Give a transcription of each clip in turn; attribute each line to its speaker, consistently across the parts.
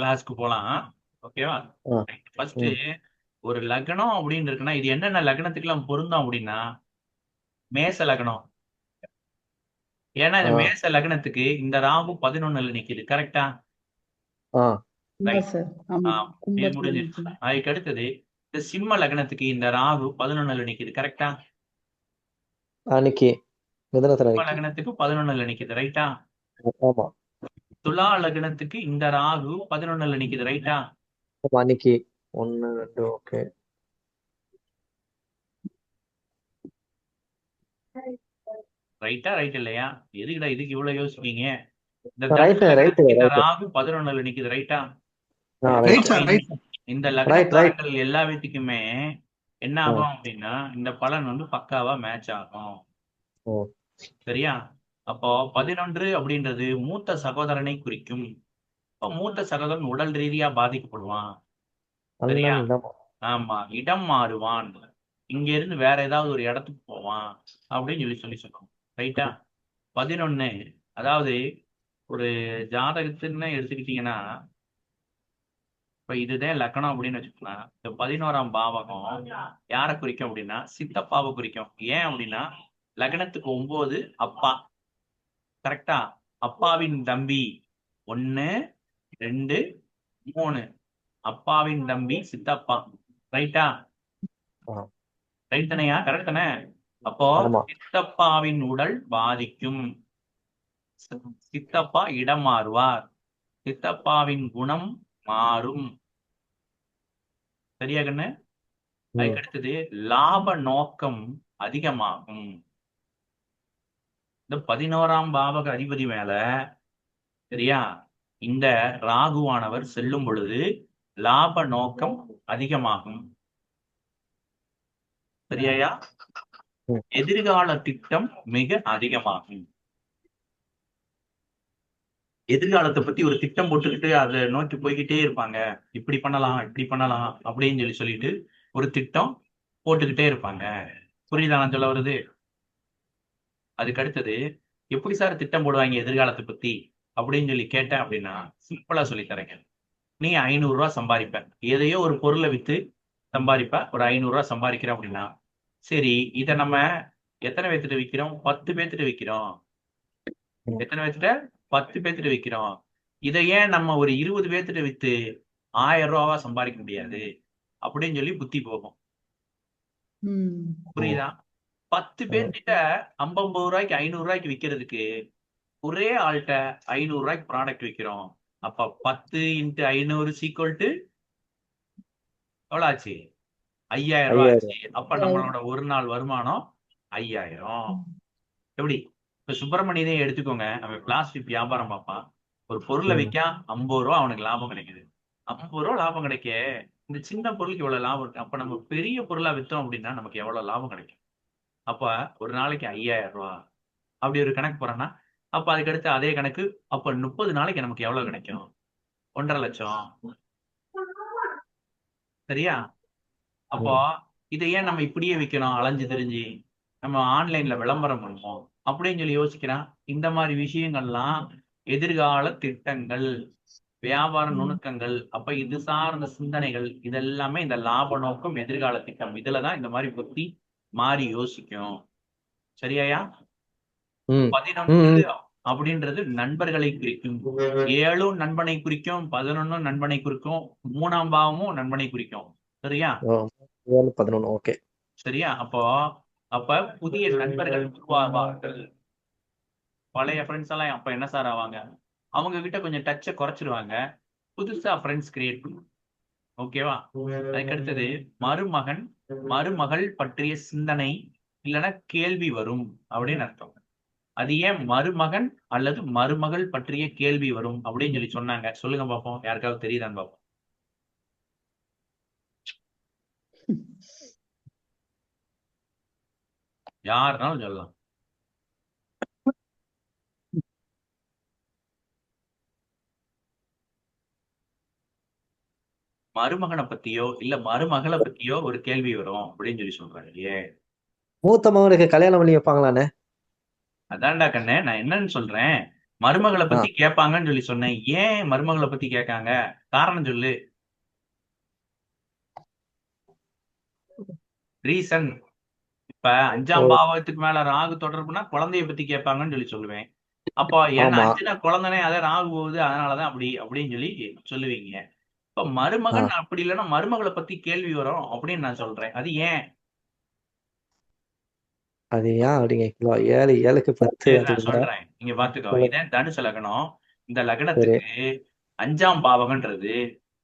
Speaker 1: கிளாஸ்க்கு போலாம். ஓகேவா?
Speaker 2: ஆ.
Speaker 1: ஃபர்ஸ்ட்
Speaker 2: ம்.
Speaker 1: ஒரு லக்னம் அப்படின்னு இருக்குன்னா இது என்னென்ன லக்னத்துக்குலாம் பொருந்தும் அப்படின்னா மேச லக்னம். ஏன்னா
Speaker 2: ஆ.
Speaker 1: இந்த மேச லக்னத்துக்கு இந்த ராகு 11ல நிக்குது. கரெக்டா?
Speaker 2: ஆ.
Speaker 3: ஆமா
Speaker 1: ரைட்.
Speaker 3: சார். ஆமா.
Speaker 1: இது
Speaker 3: கும்பத்துல
Speaker 1: முடிஞ்சிருச்சு.
Speaker 3: நிக்குது.
Speaker 1: அதுக்கு அடுத்தது இந்த சிம்ம லக்னத்துக்கு இந்த ராகு 11ல நிக்குது. கரெக்டா?
Speaker 2: அன்னைக்கு மிதனத்துல
Speaker 1: சிம்ம
Speaker 2: அன்னைக்கு.
Speaker 1: லக்னத்துக்கு 11ல நிக்குது. ரைட்டா?
Speaker 2: ஆமா.
Speaker 1: துலா லக்னத்துக்கு இந்த ராகு 11ல நிக்குது. ரைட்டா?
Speaker 2: ஆமா அன்னைக்கு 1 2 ஓகே.
Speaker 1: ரைட்டா ரைட் இல்லையா? எதுக்குடா இதுக்கு இவ்வளவு யோசிப்பீங்க? இந்த
Speaker 2: ரைட்டு
Speaker 1: தனுசு
Speaker 2: ரைட்டு
Speaker 1: லக்னத்துக்கு இந்த
Speaker 2: ரைட்டு.
Speaker 1: ராகு 11ல நிக்குது. ரைட்டா?
Speaker 3: Right
Speaker 2: right.
Speaker 1: அப்ப
Speaker 3: சார், ரைட் சார்.
Speaker 1: இந்த
Speaker 2: ரைட் ரைட்.
Speaker 1: லக்னக்காரர்கள் எல்லா வீட்டுக்குமே என்ன
Speaker 2: ஆ.
Speaker 1: ஆகும் அப்படின்னா இந்த பலன் பக்காவா மேட்ச் ஆகும்.
Speaker 2: ஓ.
Speaker 1: சரியா? அப்போ 11 அப்படின்றது மூத்த சகோதரனை குறிக்கும். இப்போ மூத்த சகோதரன் உடல் ரீதியா பாதிக்கப்படுவான். சரியா?
Speaker 2: அண்ணன் இடம்.
Speaker 1: ஆமா, இடம் மாறுவான். இங்க இருந்து வேற ஏதாவது ஒரு இடத்துக்கு போவான் அப்படின்னு சொல்லி சொல்லி சொல்லுவோம். ரைட்டா? 11 அதாவது ஒரு ஜாதகத்துன்னு எடுத்துக்கிட்டீங்கன்னா இப்ப இதுதான் லக்னம் அப்படின்னு வச்சுக்கலாம். இந்த 11ஆம் பாவகம் யாரை குறிக்கும் அப்படின்னா சித்தப்பாவை குறிக்கும். ஏன் அப்படின்னா லக்னத்துக்கு 9 அப்பா. கரெக்டா? அப்பாவின் தம்பி 1 2 3. அப்பாவின் தம்பி சித்தப்பா. ரைட்டா?
Speaker 2: ஆ.
Speaker 1: ரைட் தானையா? கரெக்ட் தானே? அப்போ
Speaker 2: ஆமா.
Speaker 1: சித்தப்பாவின் உடல் பாதிக்கும். சித்தப்பா இடம் மாறுவார். சித்தப்பாவின் குணம் மாறும். சரியா கண்ணு?
Speaker 2: ம்.
Speaker 1: அதுக்கு அடுத்தது லாப நோக்கம் அதிகமாகும். இந்த 11ஆம் பாவக அதிபதி மேல சரியா இந்த ராகுவானவர் செல்லும் பொழுது லாப நோக்கம் அதிகமாகும். சரியாயா?
Speaker 2: ம்.
Speaker 1: எதிர்கால திட்டம் மிக அதிகமாகும். எதிர்காலத்தை பத்தி ஒரு திட்டம் போட்டுக்கிட்டு அதை நோக்கி போய்கிட்டே இருப்பாங்க. இப்படி பண்ணலாம் இப்படி பண்ணலாம் அப்படின்னு சொல்லிட்டு ஒரு திட்டம் போட்டுக்கிட்டே இருப்பாங்க. புரியுதா நான் சொல்ல வருது? அதுக்கு அடுத்தது எப்படி சார் திட்டம் போடுவாங்க எதிர்காலத்தை பத்தி அப்படின்னு சொல்லி கேட்டேன் அப்படின்னா சிம்பிளா சொல்லி தரேங்க. நீ 500 ரூபாய் சம்பாதிப்ப. எதையோ ஒரு பொருளை வித்து சம்பாதிப்ப. ஒரு 500 ரூபாய் சம்பாதிக்கிறோம் அப்படின்னா சரி, இதை நம்ம எத்தனை பேர்த்திட்ட விற்கிறோம்? 10 பேர்த்திட்ட விற்கிறோம்.
Speaker 2: ம்.
Speaker 1: எத்தனை பேர்த்திட்ட? 10 பேர்த்திட்ட விற்கிறோம். இதை ஏன் நம்ம ஒரு 20 பேர்த்திட்ட வித்து 1000 ரூபாவா சம்பாதிக்க முடியாது அப்படின்னு சொல்லி புத்தி போகும்.
Speaker 3: ம்.
Speaker 2: ஓ.
Speaker 1: புரியுதா? 10
Speaker 2: ம்.
Speaker 1: பேர்த்திட்ட 50 ரூபாய்க்கு 500 ரூபாய்க்கு விற்கிறதுக்கு ஒரே ஆள்கிட்ட 500 ரூபாய்க்கு ப்ராடக்ட் விற்கிறோம். அப்ப 10 × 500 சீக்வல் டு எவ்வளவு ஆச்சு? 5000 ரூபாய் ஆச்சு.
Speaker 2: 5000.
Speaker 1: அப்ப நம்மளோட ஒரு நாள் வருமானம் 5000. எப்படி? இப்ப சுப்பிரமணியனே எடுத்துக்கோங்க. அவன் பிளாஸ்டிக் வியாபாரம் பார்ப்பான். ஒரு பொருளை
Speaker 2: ம்.
Speaker 1: விற்கான். 50 ரூபா அவனுக்கு லாபம் கிடைக்குது. 50 ரூபா லாபம் கிடைக்க இந்த சின்ன பொருளுக்கு இவ்வளவு லாபம் இருக்கு. அப்ப நம்ம பெரிய பொருளா வித்தோம் அப்படின்னா நமக்கு எவ்வளவு லாபம் கிடைக்கும்? அப்ப ஒரு நாளைக்கு 5000 ரூபாய் அப்படி ஒரு கணக்கு போறோம்னா அப்ப அதுக்கு அடுத்து அதே கணக்கு. அப்ப 30 நாளைக்கு நமக்கு எவ்வளவு கிடைக்கும்? 1,50,000. சரியா? அப்போ
Speaker 2: ம்.
Speaker 1: இதை ஏன் நம்ம இப்படியே விற்கணும் அலைஞ்சு திரிஞ்சு? நம்ம ஆன்லைன்ல விளம்பரம் பண்ணுவோம் அப்படின்னு சொல்லி யோசிக்கிறான். இந்த மாதிரி விஷயங்கள்லாம் எதிர்கால திட்டங்கள், வியாபார
Speaker 3: ம்.
Speaker 1: நுணுக்கங்கள். அப்ப இது சார்ந்த சிந்தனைகள் இதெல்லாமே இந்த லாப நோக்கம் எதிர்கால திட்டம் இதுலதான் இந்த மாதிரி புத்தி மாறி யோசிக்கும். சரியாயா?
Speaker 2: ம்.
Speaker 1: 11
Speaker 2: ம்.
Speaker 1: அப்படின்றது நண்பர்களை குறிக்கும். 7 நண்பனை குறிக்கும். 11 நண்பனை குறிக்கும். 3ஆம் பாவமும் நண்பனை குறிக்கும். சரியா?
Speaker 2: ஓ. 7 11 ஓகே.
Speaker 1: சரியா? அப்ப புதிய நண்பர்கள் உருவாவார்கள். பழைய ஃப்ரெண்ட்ஸ் எல்லாம் அப்ப என்ன சார் ஆவாங்க? அவங்க கிட்ட கொஞ்சம் டச்சை குறைச்சிருவாங்க. புதுசா ஃப்ரெண்ட்ஸ் கிரியேட் பண்ணும். ஓகேவா? அதுக்கு அடுத்தது மருமகன் மருமகள் பற்றிய சிந்தனை இல்லைன்னா கேள்வி வரும் அப்படின்னு அர்த்தம். அது ஏன் மருமகன் அல்லது மருமகள் பற்றிய கேள்வி வரும் அப்படின்னு சொல்லி சொன்னாங்க? சொல்லுங்க பாப்போம். யாருக்காவது தெரியுதான்னு பாப்போம். யாருனாலும் சொல்லலாம். மருமகனை பத்தியோ இல்ல மருமகளை பத்தியோ ஒரு கேள்வி வரும் அப்படின்னு சொல்லி சொல்றாங்க இல்லையே?
Speaker 2: மூத்த மகனுக்கு கல்யாணம் பண்ணி வைப்பாங்களாண்ணே?
Speaker 1: அதான்டா கண்ணே நான் என்னன்னு சொல்றேன். மருமகளை
Speaker 2: ஆ
Speaker 1: பத்தி கேட்பாங்கன்னு சொல்லி சொன்னேன். ஏன் மருமகளை பத்தி கேட்காங்க? காரணம் சொல்லு. ரீசன். இப்ப
Speaker 2: ஓ
Speaker 1: 5ஆம் பாவகத்துக்கு மேல ராகு தொடர்புனா குழந்தைய பத்தி கேட்பாங்கன்னு சொல்லி சொல்லுவேன். அப்போ ஏன்னா
Speaker 2: ஆமா
Speaker 1: 5னா குழந்தைனே, அதை ராகு போகுது, அதனாலதான் அப்படி அப்படின்னு சொல்லி சொல்லுவீங்க. இப்ப
Speaker 2: ஆ
Speaker 1: மருமகன் அப்படி இல்லைன்னா மருமகளை பத்தி கேள்வி வரும் அப்படின்னு நான் சொல்றேன். அது ஏன்?
Speaker 2: அது ஏன் அப்படிங்க கிலோ 7 7க்கு 10
Speaker 1: சரி, நான்
Speaker 2: அப்படிங்கிற
Speaker 1: சொல்றேன். இங்க பாத்துக்கோ.
Speaker 2: சொல்லுங்க
Speaker 1: இதே தனுசு லக்னம். இந்த
Speaker 2: சரி
Speaker 1: லக்னத்துக்கு 5ஆம் பாவகன்றது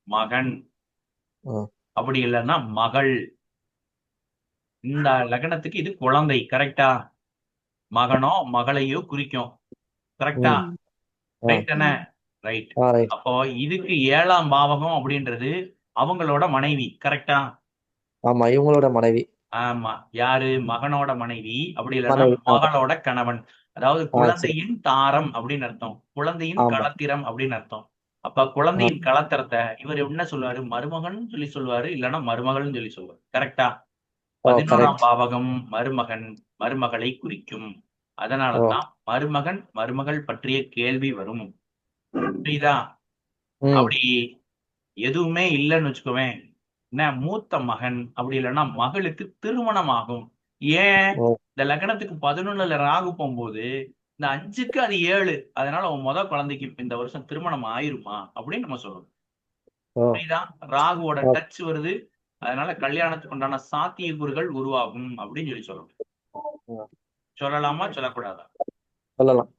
Speaker 1: மகன்,
Speaker 2: ஆ
Speaker 1: அப்படி இல்லைன்னா மகள். இந்த லக்னத்துக்கு இது குழந்தை. கரெக்டா? மகனோ மகளையோ குறிக்கும். கரெக்டா?
Speaker 2: ம்
Speaker 3: ம்,
Speaker 2: ஆ
Speaker 1: ரைட் தானே?
Speaker 3: ம்,
Speaker 1: ரைட்.
Speaker 2: ஆ ரைட்
Speaker 1: அப்போ இதுக்கு 7ஆம் பாவகம் அப்படின்றது அவங்களோட மனைவி. கரெக்டா?
Speaker 2: ஆமா இவங்களோட மனைவி
Speaker 1: ஆமா. யாரு? மகனோட மனைவி, அப்படி இல்லைன்னா
Speaker 2: மனைவி ஆமா
Speaker 1: மகளோட கணவன். அதாவது
Speaker 2: சரி
Speaker 1: குழந்தையின் தாரம் அப்படின்னு அர்த்தம், குழந்தையின்
Speaker 2: ஆமா
Speaker 1: களத்திரம் அப்படின்னு அர்த்தம். அப்ப
Speaker 2: ஆ
Speaker 1: குழந்தையின் களத்திரத்தை இவர் என்ன சொல்லுவாரு? மருமகன் சொல்லி சொல்லுவாரு, இல்லைன்னா மருமகள்னு சொல்லி சொல்லுவாரு. கரெக்டா?
Speaker 2: ஓ
Speaker 1: 11ஆம்
Speaker 2: கரெக்ட்
Speaker 1: பாவகம் மருமகன், மருமகளை குறிக்கும்.
Speaker 2: ஓ
Speaker 1: அதனாலதான் மருமகன் மருமகள் பற்றிய கேள்வி வரும். புரியுதா?
Speaker 2: ம்
Speaker 1: அப்படி எதுவுமே இல்லைன்னு வச்சுக்கோவேன், என்ன மூத்த மகன் அப்படி இல்லைன்னா மகளுக்கு திருமணம் ஆகும். ஏன்?
Speaker 2: ஓ
Speaker 1: இந்த லக்னத்துக்கு 11ல ராகு போகும்போது இந்த 5க்கு அது 7, அதனால உன் முத குழந்தைக்கு இந்த வருஷம் திருமணம் ஆயிருமா அப்படின்னு நம்ம சொல்லணும்.
Speaker 2: ஓ
Speaker 1: புரியுதா? ராகுவோட
Speaker 2: ஓ
Speaker 1: டச் வருது, அதனால கல்யாணத்துக்கு உண்டான சாத்தியக்கூறுகள் உருவாகும் அப்படின்னு சொல்லி சொல்லணும்.
Speaker 2: ம்,
Speaker 1: சொல்லலாமா சொல்லக்கூடாதா?
Speaker 2: சொல்லலாம்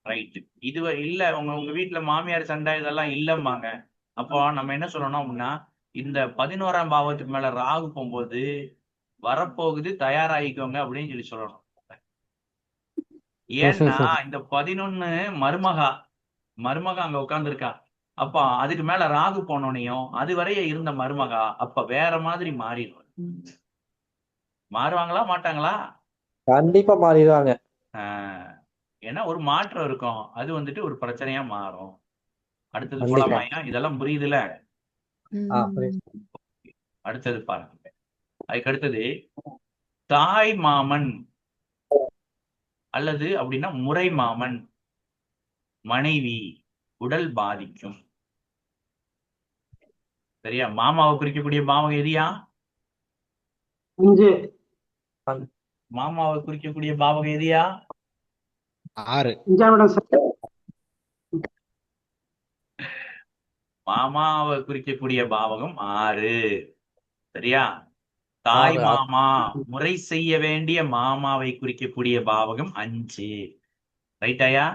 Speaker 1: ரைட். இது இல்ல, உங்க உங்க வீட்டுல மாமியார் சண்டை இதெல்லாம் இல்லம்பாங்க. அப்போ நம்ம என்ன சொல்லணும் அப்படின்னா, இந்த 11ஆம் பாவத்துக்கு மேல ராகு போகும்போது வரப்போகுது, தயாராகிக்கோங்க அப்படின்னு சொல்லி சொல்லணும். ஏன்னா இந்த 11 மருமகா, மருமகா அங்க உட்கார்ந்துருக்கா. அப்ப அதுக்கு மேல ராகு போனோனையும் அது வரைய இருந்த மருமகா அப்ப வேற மாதிரி மாறிடும்.
Speaker 3: ம்.
Speaker 1: மாறுவாங்களா மாட்டாங்களா?
Speaker 2: கண்டிப்பா மாறிடுவாங்க
Speaker 1: ஆஹ் ஏன்னா ஒரு மாற்றம் இருக்கும், அது வந்துட்டு ஒரு பிரச்சனையா மாறும். அடுத்தது
Speaker 2: கண்டிப்பா
Speaker 1: போலாமாய்யா? இதெல்லாம் புரியுதுல?
Speaker 2: ஆ
Speaker 3: ம்.
Speaker 2: புரியுது
Speaker 1: அடுத்தது பாருங்க. அதுக்கு அடுத்தது தாய் மாமன் அல்லது அப்படின்னா முறை மாமன் மனைவி உடல் பாதிக்கும். சரியா? மாமாவை குறிக்கக்கூடிய பாவம் எதியா?
Speaker 4: 5
Speaker 1: மாமாவை குறிக்கக்கூடிய பாவம் எதியா?
Speaker 5: 6
Speaker 4: 5ஆம் இடம் சார்.
Speaker 1: மாமாவை குறிக்கக்கூடிய பாவகம் 6. சரியா? தாய்
Speaker 2: 6
Speaker 1: மாமா, முறை செய்ய வேண்டிய மாமாவை குறிக்கக்கூடிய பாவகம் 5. ரைட்டாயா?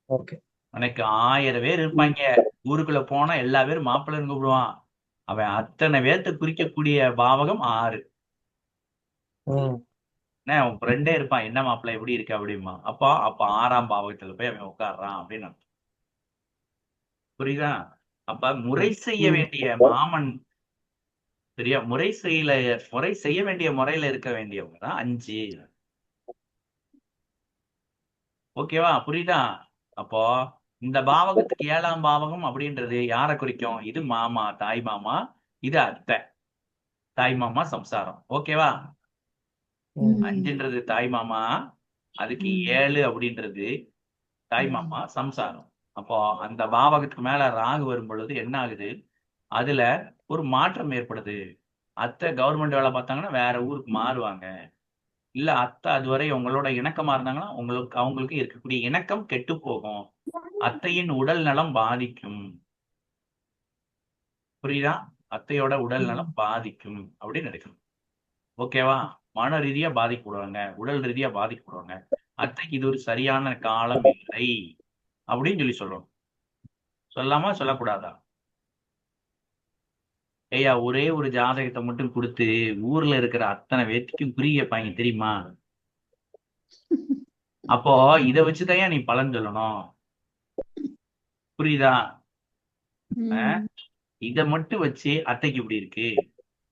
Speaker 2: ஓகே
Speaker 1: எனக்கு 1000 பேர் இருப்பாங்க, ஊருக்குள்ள போனா எல்லா பேரும் மாப்பிள்ளைன்னு கூப்பிடுவான். அவன் அத்தனை பேர்த்த குறிக்கக்கூடிய பாவகம் 6.
Speaker 2: ம்
Speaker 1: என்ன, உன் ஃப்ரெண்டே இருப்பான், என்ன மாப்பிள்ளை எப்படி இருக்கு அப்படிமா. அப்ப 6ஆம் பாவகத்துல போய் அவன் உட்கார்றான் அப்படின்னு அர்த்தம். புரியுதா? அப்ப முறை செய்ய
Speaker 4: ம்.
Speaker 1: வேண்டிய மாமன். சரியா? முறை செய்ய வேண்டிய முறையில இருக்க வேண்டியவங்க தான் 5. ஓகேவா? புரியுதா? அப்போ இந்த பாவகத்துக்கு 7ஆம் பாவகம் அப்படின்றது யாரை குறிக்கும்? இது மாமா, தாய் மாமா. இது அத்தை, தாய் மாமா சம்சாரம். ஓகேவா?
Speaker 2: ம்
Speaker 1: 5ன்றது தாய் மாமா, அதுக்கு
Speaker 3: ம்.
Speaker 1: 7 அப்படின்றது தாய்
Speaker 3: ம்.
Speaker 1: மாமா சம்சாரம். அப்போ அந்த பாவகத்துக்கு மேல ராகு வரும் பொழுது என்ன ஆகுது? அதுல ஒரு மாற்றம் ஏற்படுது. அத்தை கவர்மெண்ட் வேலை பார்த்தாங்கன்னா வேற ஊருக்கு மாறுவாங்க. இல்ல அத்தை அதுவரை உங்களோட இணக்கமா இருந்தாங்கன்னா அவங்களுக்கு இருக்கக்கூடிய இணக்கம் கெட்டு போகும். அத்தையின் உடல் நலம் பாதிக்கும். புரியுதா? அத்தையோட உடல் நலம் பாதிக்கும் அப்படின்னு நினைக்கணும். ஓகேவா? மன ரீதியா பாதிக்கப்படுவாங்க, உடல் ரீதியா பாதிக்கப்படுவாங்க. அத்தைக்கு இது ஒரு சரியான காலம் இல்லை அப்படின்னு சொல்லி சொல்றோம். சொல்லலாமா சொல்லக்கூடாதா? ஏய்யா, ஒரே ஒரு ஜாதகத்தை மட்டும் கொடுத்து ஊர்ல இருக்கிற அத்தனை பேத்துக்கும் குறி கேட்பாங்க தெரியுமா? அப்போ இதை வச்சுதான் நீ பலன் சொல்லணும். புரியுதா?
Speaker 3: ம்.
Speaker 1: இதை மட்டும் வச்சு அத்தைக்கு இப்படி இருக்கு,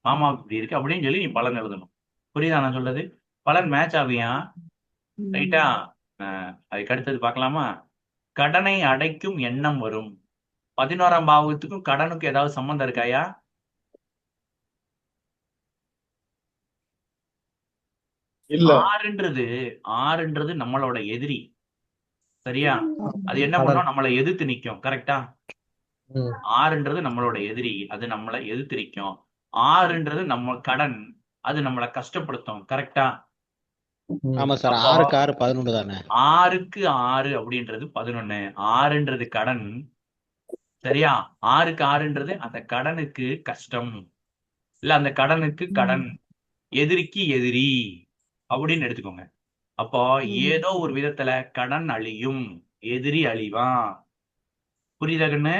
Speaker 1: மாமாவுக்கு இப்படி இருக்கு அப்படின்னு சொல்லி நீ பலன் எழுதணும். புரியுதா நான் சொல்றது? பலன் மேட்ச் ஆகுயா? ரைட்டா?
Speaker 3: ம்.
Speaker 1: அதுக்கு அடுத்தது பார்க்கலாமா? கடனை அடைக்கும் எண்ணம் வரும். 11ஆம் பாவத்துக்கும் கடனுக்கும் ஏதாவது சம்பந்தம் இருக்காயா?
Speaker 5: இல்ல.
Speaker 1: ஆறுன்றது நம்மளோட எதிரி. சரியா? அது என்ன
Speaker 2: கடன்.
Speaker 1: பண்ணும்? நம்மளை எதிர்த்து நிக்கும். கரெக்டா?
Speaker 2: ம்.
Speaker 1: ஆறுன்றது நம்மளோட எதிரி, அது நம்மளை எதிர்த்து நிக்கும். ஆறுன்றது நம்ம கடன், அது நம்மளை கஷ்டப்படுத்தும். கரெக்டா?
Speaker 2: ம்.
Speaker 5: ஆமா சார்.
Speaker 1: அப்போ
Speaker 5: 6க்கு 6 11 தானே?
Speaker 1: 6க்கு 6 அப்படின்றது 11. 6ன்றது கடன். சரியா? 6க்கு 6ன்றது அந்த கடனுக்கு கஷ்டம், இல்ல அந்த கடனுக்கு கடன், எதிரிக்கு எதிரி அப்படின்னு எடுத்துக்கோங்க. அப்போ ஏதோ ஒரு விதத்துல கடன் அழியும், எதிரி அழிவான். புரியுதா கண்ணு?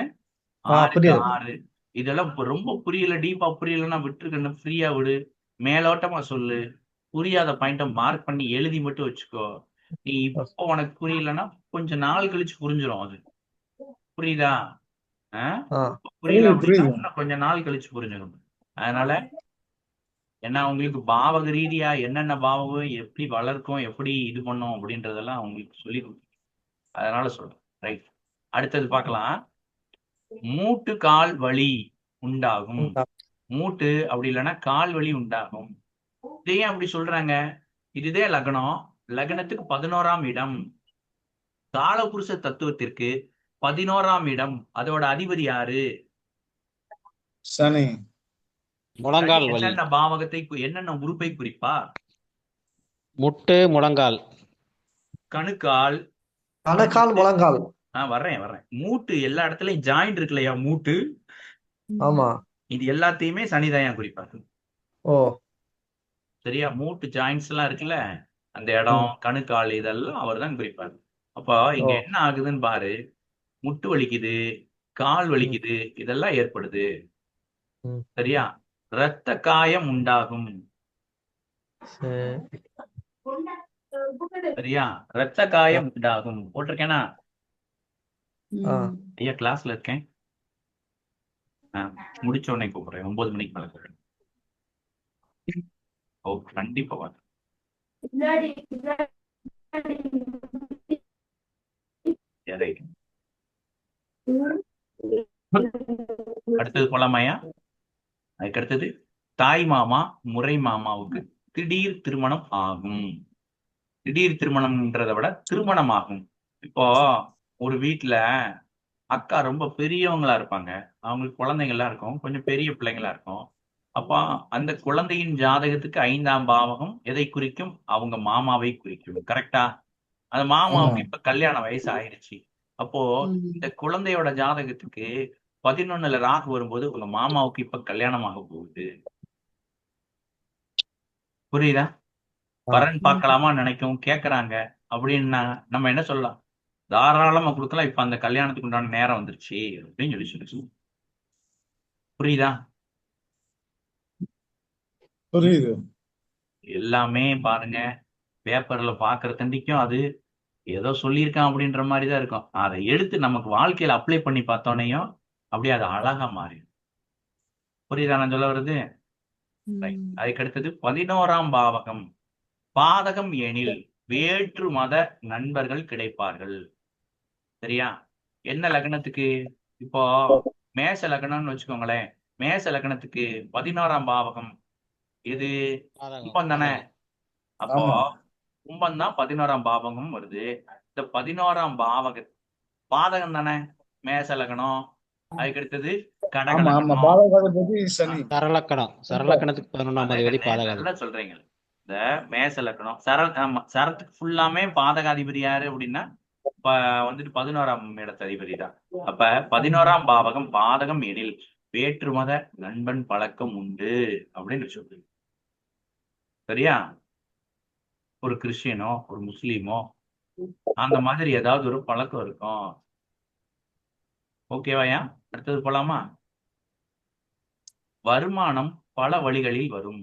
Speaker 1: 6க்கு
Speaker 2: புரியுது.
Speaker 1: 6. இதெல்லாம் இப்ப ரொம்ப புரியல, டீப்பா புரியலன்னா விட்டுரு கண்ணு, ஃப்ரீயா விடு, மேலோட்டமா சொல்லு. புரியாத பாயிண்ட மார்க் பண்ணி எழுதி மட்டும் வச்சுக்கோ. நீ இப்போ உனக்கு புரியலன்னா கொஞ்ச நாள் கழிச்சு புரிஞ்சிடும் அது. புரியுதா? புரியல அப்படின்னா இன்னும் கொஞ்ச நாள் கழிச்சு புரிஞ்சிடும். அதனால ஏன்னா உங்களுக்கு பாவக ரீதியா என்னென்ன பாவகம் எப்படி வளர்க்கும், எப்படி இது பண்ணும் அப்படின்றதெல்லாம் உங்களுக்கு சொல்லி கொடுக்கும். அதனால சொல்றேன். ரைட், அடுத்தது பார்க்கலாம். மூட்டு கால் வலி உண்டாகும். மூட்டு அப்படி இல்லைன்னா கால் வலி உண்டாகும். இதையே அப்படி சொல்றாங்க? இதுதே லக்னம். லக்னத்துக்கு 11ஆம் இடம். காலபுருஷ தத்துவத்திற்கு 11ஆம் இடம். அதோட அதிபதி யாரு?
Speaker 6: சனி.
Speaker 5: முழங்கால் வலி.
Speaker 1: என்னென்ன பாவகத்தை என்னென்ன உறுப்பை குறிப்பா?
Speaker 5: முட்டு, முழங்கால்.
Speaker 1: கணுக்கால்,
Speaker 2: கணுக்கால், முழங்கால்.
Speaker 1: வர்றேன். மூட்டு எல்லா இடத்துலயும் ஜாயிண்ட் இருக்கு இல்லையா, மூட்டு.
Speaker 2: ஆமா.
Speaker 1: இது எல்லாத்தையுமே சனிதான் குறிப்பாரு.
Speaker 2: ஓ.
Speaker 1: சரியா? மூட்டு ஜாயிண்ட்ஸ் எல்லாம் இருக்குல்ல, அந்த இடம், கணுக்கால், இதெல்லாம் அவர் தான் குறிப்பாரு. அப்போ இங்க என்ன ஆகுதுன்னு பாரு. முட்டு வலிக்குது, கால் வலிக்குது, இதெல்லாம் ஏற்படுது. சரியா? இரத்த காயம் உண்டாகும். சரியா? இரத்த காயம் உண்டாகும். போட்டிருக்கேனா? ஐயா கிளாஸ்ல இருக்கேன், முடிச்ச உடனே கூப்பிடுறேன். 9 மணிக்கு மேல கூப்பிடுறேன். ஓ கண்டிப்பா வாங்க. அடுத்தது போலாமாயா? அதுக்கு அடுத்தது தாய் மாமா, முறை மாமாவுக்கு திடீர் திருமணம் ஆகும். திடீர் திருமணம்ன்றதை விட திருமணம் ஆகும். இப்போ ஒரு வீட்டுல அக்கா ரொம்ப பெரியவங்களா இருப்பாங்க, அவங்களுக்கு குழந்தைங்கள்லாம் இருக்கும், கொஞ்சம் பெரிய பிள்ளைங்களா இருக்கும். அப்போ அந்த குழந்தையின் ஜாதகத்துக்கு 5ஆம் பாவகம் எதை குறிக்கும்? அவங்க மாமாவை குறிக்கும். கரெக்டா? அந்த மாமாவுக்கு இப்ப கல்யாண வயசு ஆயிடுச்சு. அப்போ இந்த குழந்தையோட ஜாதகத்துக்கு 11ல ராகு வரும்போது உங்க மாமாவுக்கு இப்ப கல்யாணம் ஆக போகுது. புரியுதா? வரன் பார்க்கலாமா நினைக்கும் கேக்குறாங்க அப்படின்னா நம்ம என்ன சொல்லலாம்? தாராளமா கொடுக்கலாம், இப்ப அந்த கல்யாணத்துக்கு உண்டான நேரம் வந்துருச்சு அப்படின்னு சொல்லி. புரியுதா?
Speaker 6: புரியுது.
Speaker 1: எல்லாமே பாருங்க, பேப்பர்ல பாக்குற தண்டிக்கும் அது ஏதோ சொல்லியிருக்கான் அப்படின்ற மாதிரி தான் இருக்கும். அதை எடுத்து நமக்கு வாழ்க்கையில அப்ளை பண்ணி பார்த்தோன்னையும் அப்படியே அது அழகா மாறி. புரியுதா நான் சொல்ல வருது? அதுக்கு அடுத்தது 11ஆம் பாவகம். பாதகம் எனில் வேற்று மத நண்பர்கள் கிடைப்பார்கள். சரியா? என்ன லக்னத்துக்கு? இப்போ மேச லக்னம்னு வச்சுக்கோங்களேன். மேச லக்னத்துக்கு 11ஆம் பாவகம் இது கும்பம் தானே? அப்போ கும்பம் தான் 11ஆம் பாவகம் வருது. இந்த 11ஆம் பாவக பாதகம் தானே மேச லக்னம். அதுக்கு அடுத்தது கடக லக்னம்.
Speaker 5: சரலக்கணம். சரலக்கணத்துக்கு 11ஆம் அதிபதி பாதகாதிபதி.
Speaker 1: நல்லா சொல்றீங்க. இந்த மேச லக்னம் சரத்துக்கு ஃபுல்லாமே பாதகாதிபதி யாரு அப்படின்னா வந்துட்டு 11ஆம் இடத்து அதிபதி தான். அப்ப 11ஆம் பாவகம் பாதகம் எனில் வேற்று மத நண்பன் பழக்கம் உண்டு அப்படின்னு சொல்லு. சரியா? ஒரு கிறிஸ்டியனோ ஒரு முஸ்லீமோ அந்த மாதிரி ஏதாவது ஒரு பழக்கம் இருக்கும். ஓகேவாயா? அடுத்தது போலாமா? வருமானம் பல வழிகளில் வரும்.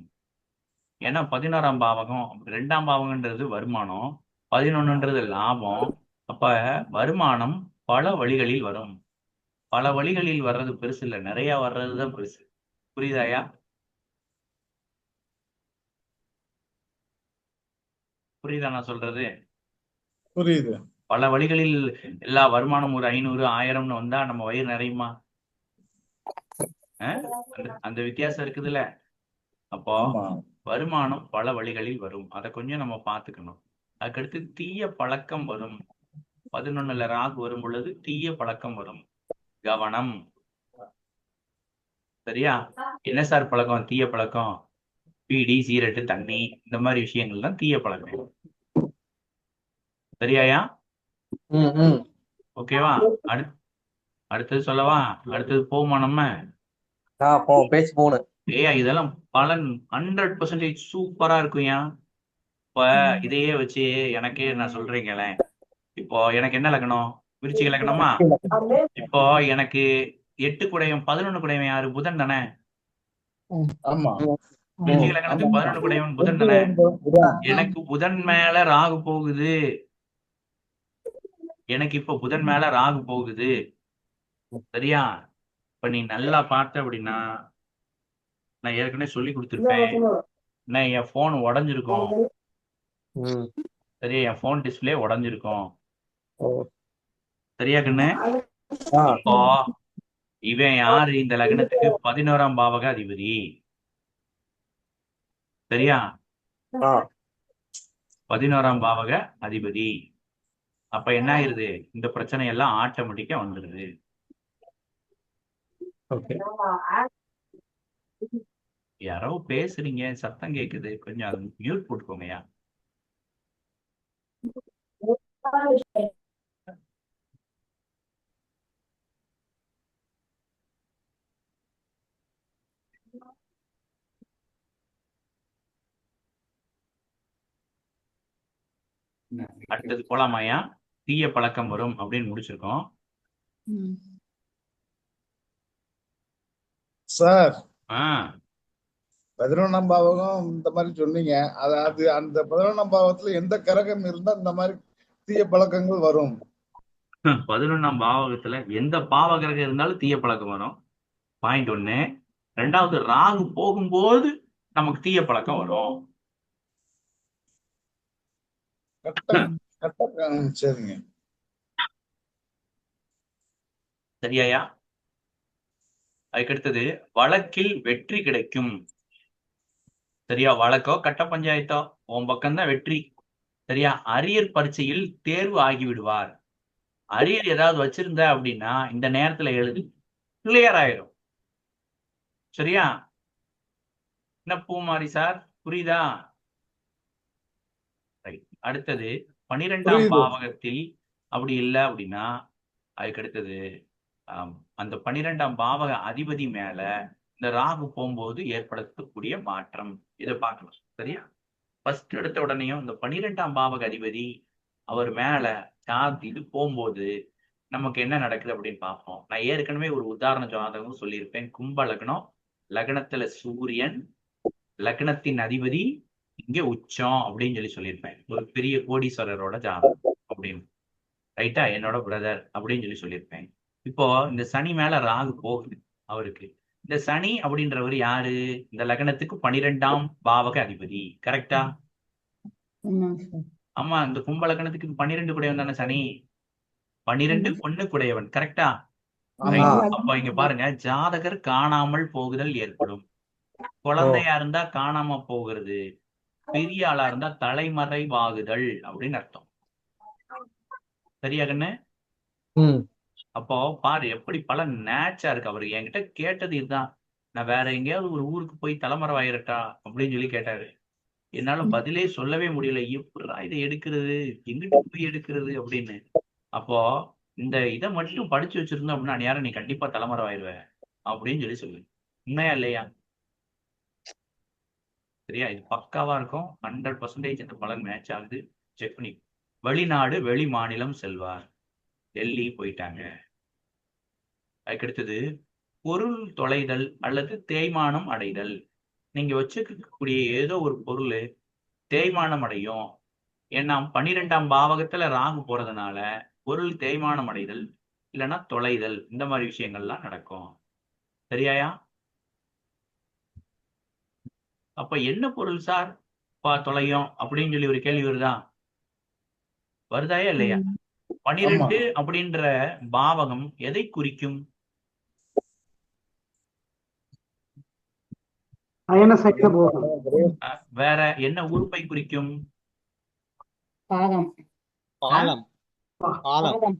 Speaker 1: ஏன்னா 16ஆம் பாவகம், 2ஆம் பாவகம்ன்றது வருமானம், 11ன்றது லாபம். அப்ப வருமானம் பல வழிகளில் வரும். பல வழிகளில் வர்றது பெருசு இல்ல, நிறைய வர்றதுதான் பெருசு. புரியுதாயா? புரியுதா நான் சொல்றது?
Speaker 6: புரியுது.
Speaker 1: பல வழிகளில் எல்லா வருமானம் ஒரு 500 1000ன்னு வந்தா நம்ம வயிறு நிறையுமா? அந்த வித்தியாசம் இருக்குதுல்ல. அப்போ வருமானம் பல வழிகளில் வரும், அதை கொஞ்சம் நம்ம பார்த்துக்கணும். அதுக்கடுத்து தீய பழக்கம் வரும். 11ல ராகு வரும் பொழுது தீய பழக்கம் வரும். கவனம். சரியா? என்ன சார் பழக்கம்? தீய பழக்கம். பீடி, சீரட்டு, தண்ணி, இந்த மாதிரி விஷயங்கள் தான் தீய பழக்கம். சரியாயா? ஓகேவா? அடுத்தது சொல்லவா? அடுத்தது போகுமா நம்ம?
Speaker 2: பேச்சு 3.
Speaker 1: இதெல்லாம் பலன் 100% சூப்பரா இருக்கும்யா. இப்ப இதையே வச்சு எனக்கே நான் சொல்றீங்களேன். இப்போ எனக்கு என்ன லக்னம்? விருச்சிக லக்னமா? இப்போ எனக்கு 8 குடையும் 11 குடையும் யாரு? புதன் தானே?
Speaker 6: ஆமா
Speaker 1: விருச்சிக லக்னத்துக்கு 11 குடையவன் புதன் தானே? எனக்கு புதன் மேல ராகு போகுது. எனக்கு இப்ப புதன் மேல ராகு போகுது. சரியா? இப்ப நீ நல்லா பார்த்த அப்படின்னா நான் ஏற்கனவே சொல்லி கொடுத்துருப்பேன். நான் என் போன் உடஞ்சிருக்கும். சரியா? என் போன் டிஸ்பிளே உடஞ்சிருக்கும். சரியா கண்ணு? இப்போ இவன் யாரு? இந்த லக்னத்துக்கு 11ஆம் பாவக அதிபதி. சரியா? 11ஆம் பாவக அதிபதி. அப்ப என்ன ஆயிருது? இந்த பிரச்சனை எல்லாம் ஆட்டோமேட்டிக்கா வந்துருது. யாரோ பேசுறீங்க, சத்தம் கேக்குது, கொஞ்சம் அது மியூட் போட்டுக்கோங்கயா. அடுத்தது போலாமாயா? தீய பழக்கம் வரும் அப்படின்னு முடிச்சிருக்கோம்.
Speaker 6: சார்.
Speaker 1: ஆஹ்
Speaker 6: 11ஆம் பாவகம் இந்த மாதிரி சொன்னீங்க. அதாவது அந்த 11ஆம் பாவத்துல எந்த கிரகம் இருந்தா இந்த மாதிரி தீய பழக்கங்கள் வரும்?
Speaker 1: 11ஆம் பாவகத்துல எந்த பாவ கிரகம் இருந்தாலும் தீய பழக்கம் வரும். பாயிண்ட் 1. 2வது, ராகு போகும்போது நமக்கு தீய பழக்கம் வரும்.
Speaker 6: சரிங்க.
Speaker 1: சரியாயா? அதுக்கடுத்தது வழக்கில் வெற்றி கிடைக்கும். சரியா? வழக்கோ கட்ட பஞ்சாயத்தோ உன் பக்கம்தான் வெற்றி. சரியா? அரியர் பரீட்சையில் தேர்வு ஆகிவிடுவார். அரியர் ஏதாவது வச்சிருந்த அப்படின்னா இந்த நேரத்துல எழுது, கிளியர் ஆயிரும். சரியா? என்ன பூமாரி சார், புரியுதா? ரைட். அடுத்தது 12ஆம் பாவகத்தில் அப்படி இல்லை அப்படின்னா அதுக்கு அடுத்தது அந்த 12ஆம் பாவக அதிபதி மேல இந்த ராகு போகும்போது ஏற்படுத்தக்கூடிய மாற்றம், இதை பார்க்கணும். சரியா? ஃபர்ஸ்ட் எடுத்த உடனேயும் இந்த 12ஆம் பாவக அதிபதி அவர் மேல இது போகும்போது நமக்கு என்ன நடக்குது அப்படின்னு பார்ப்போம். நான் ஏற்கனவே ஒரு உதாரண ஜாதகம் சொல்லியிருப்பேன். கும்ப லக்னம், லக்னத்துல சூரியன், லக்னத்தின் அதிபதி இங்க உச்சம் அப்படின்னு சொல்லியிருப்பேன். ஒரு பெரிய கோடீஸ்வரரோட ஜாதகம் அப்படின்னு. ரைட்டா? என்னோட பிரதர் அப்படின்னு சொல்லியிருப்பேன். இப்போ இந்த சனி மேல ராகு போகுது அவருக்கு. இந்த சனி அப்படின்றவர் யாரு? இந்த லக்னத்துக்கு 12ஆம் பாவக அதிபதி. கரெக்டா? ஆமா, இந்த கும்ப லக்னத்துக்கு 12 குடையவன் தானே சனி. 12 1 குடையவன். கரெக்டா? அப்ப இங்க பாருங்க, ஜாதகர் காணாமல் போகுதல் ஏற்படும். குழந்தையா இருந்தா காணாம போகிறது, பெரிய ஆளா இருந்தா தலைமறைவாகுதல் அப்படின்னு அர்த்தம். சரியா கண்ணு? அப்போ பாரு எப்படி பல நேச்சா இருக்கு. அவரு என்கிட்ட கேட்டது இதுதான், நான் வேற எங்கேயாவது ஒரு ஊருக்கு போய் தலைமறைவாயிரட்டா அப்படின்னு கேட்டாரு. என்னால பதிலே சொல்லவே முடியல. எப்படா இதை எடுக்கிறது, எங்கிட்ட போய் எடுக்கிறது அப்படின்னு. அப்போ இந்த இதை மட்டும் படிச்சு வச்சிருந்தோம் அப்படின்னா யாரும் நீ கண்டிப்பா தலைமறைவாயிருவ அப்படின்னு சொல்லு. உண்மையா இல்லையா? சரியா? இது பக்காவா இருக்கும். 100% இந்த பலன் மேட்ச் ஆகுது. செக் பண்ணி. வெளிநாடு வெளி மாநிலம் செல்வார். டெல்லி போயிட்டாங்க. அதுக்கடுத்தது பொருள் தொலைதல் அல்லது தேய்மானம் அடைதல். நீங்க வச்சுக்கக்கூடிய ஏதோ ஒரு பொருள் தேய்மானம் அடையும். ஏன்னா 12ஆம் பாவகத்துல ராகு போறதுனால பொருள் தேய்மானம் அடைதல் இல்லைன்னா தொலைதல், இந்த மாதிரி விஷயங்கள்லாம் நடக்கும். சரியாயா? அப்ப என்ன பொருள் சார் தொலையும் அப்படின்னு ஒரு கேள்வி வருதாயா இல்லையா? 12 அப்படின்ற பாவகம் எதை குறிக்கும்? வேற என்ன உறுப்பை குறிக்கும்?
Speaker 5: பாதம். பாதம்.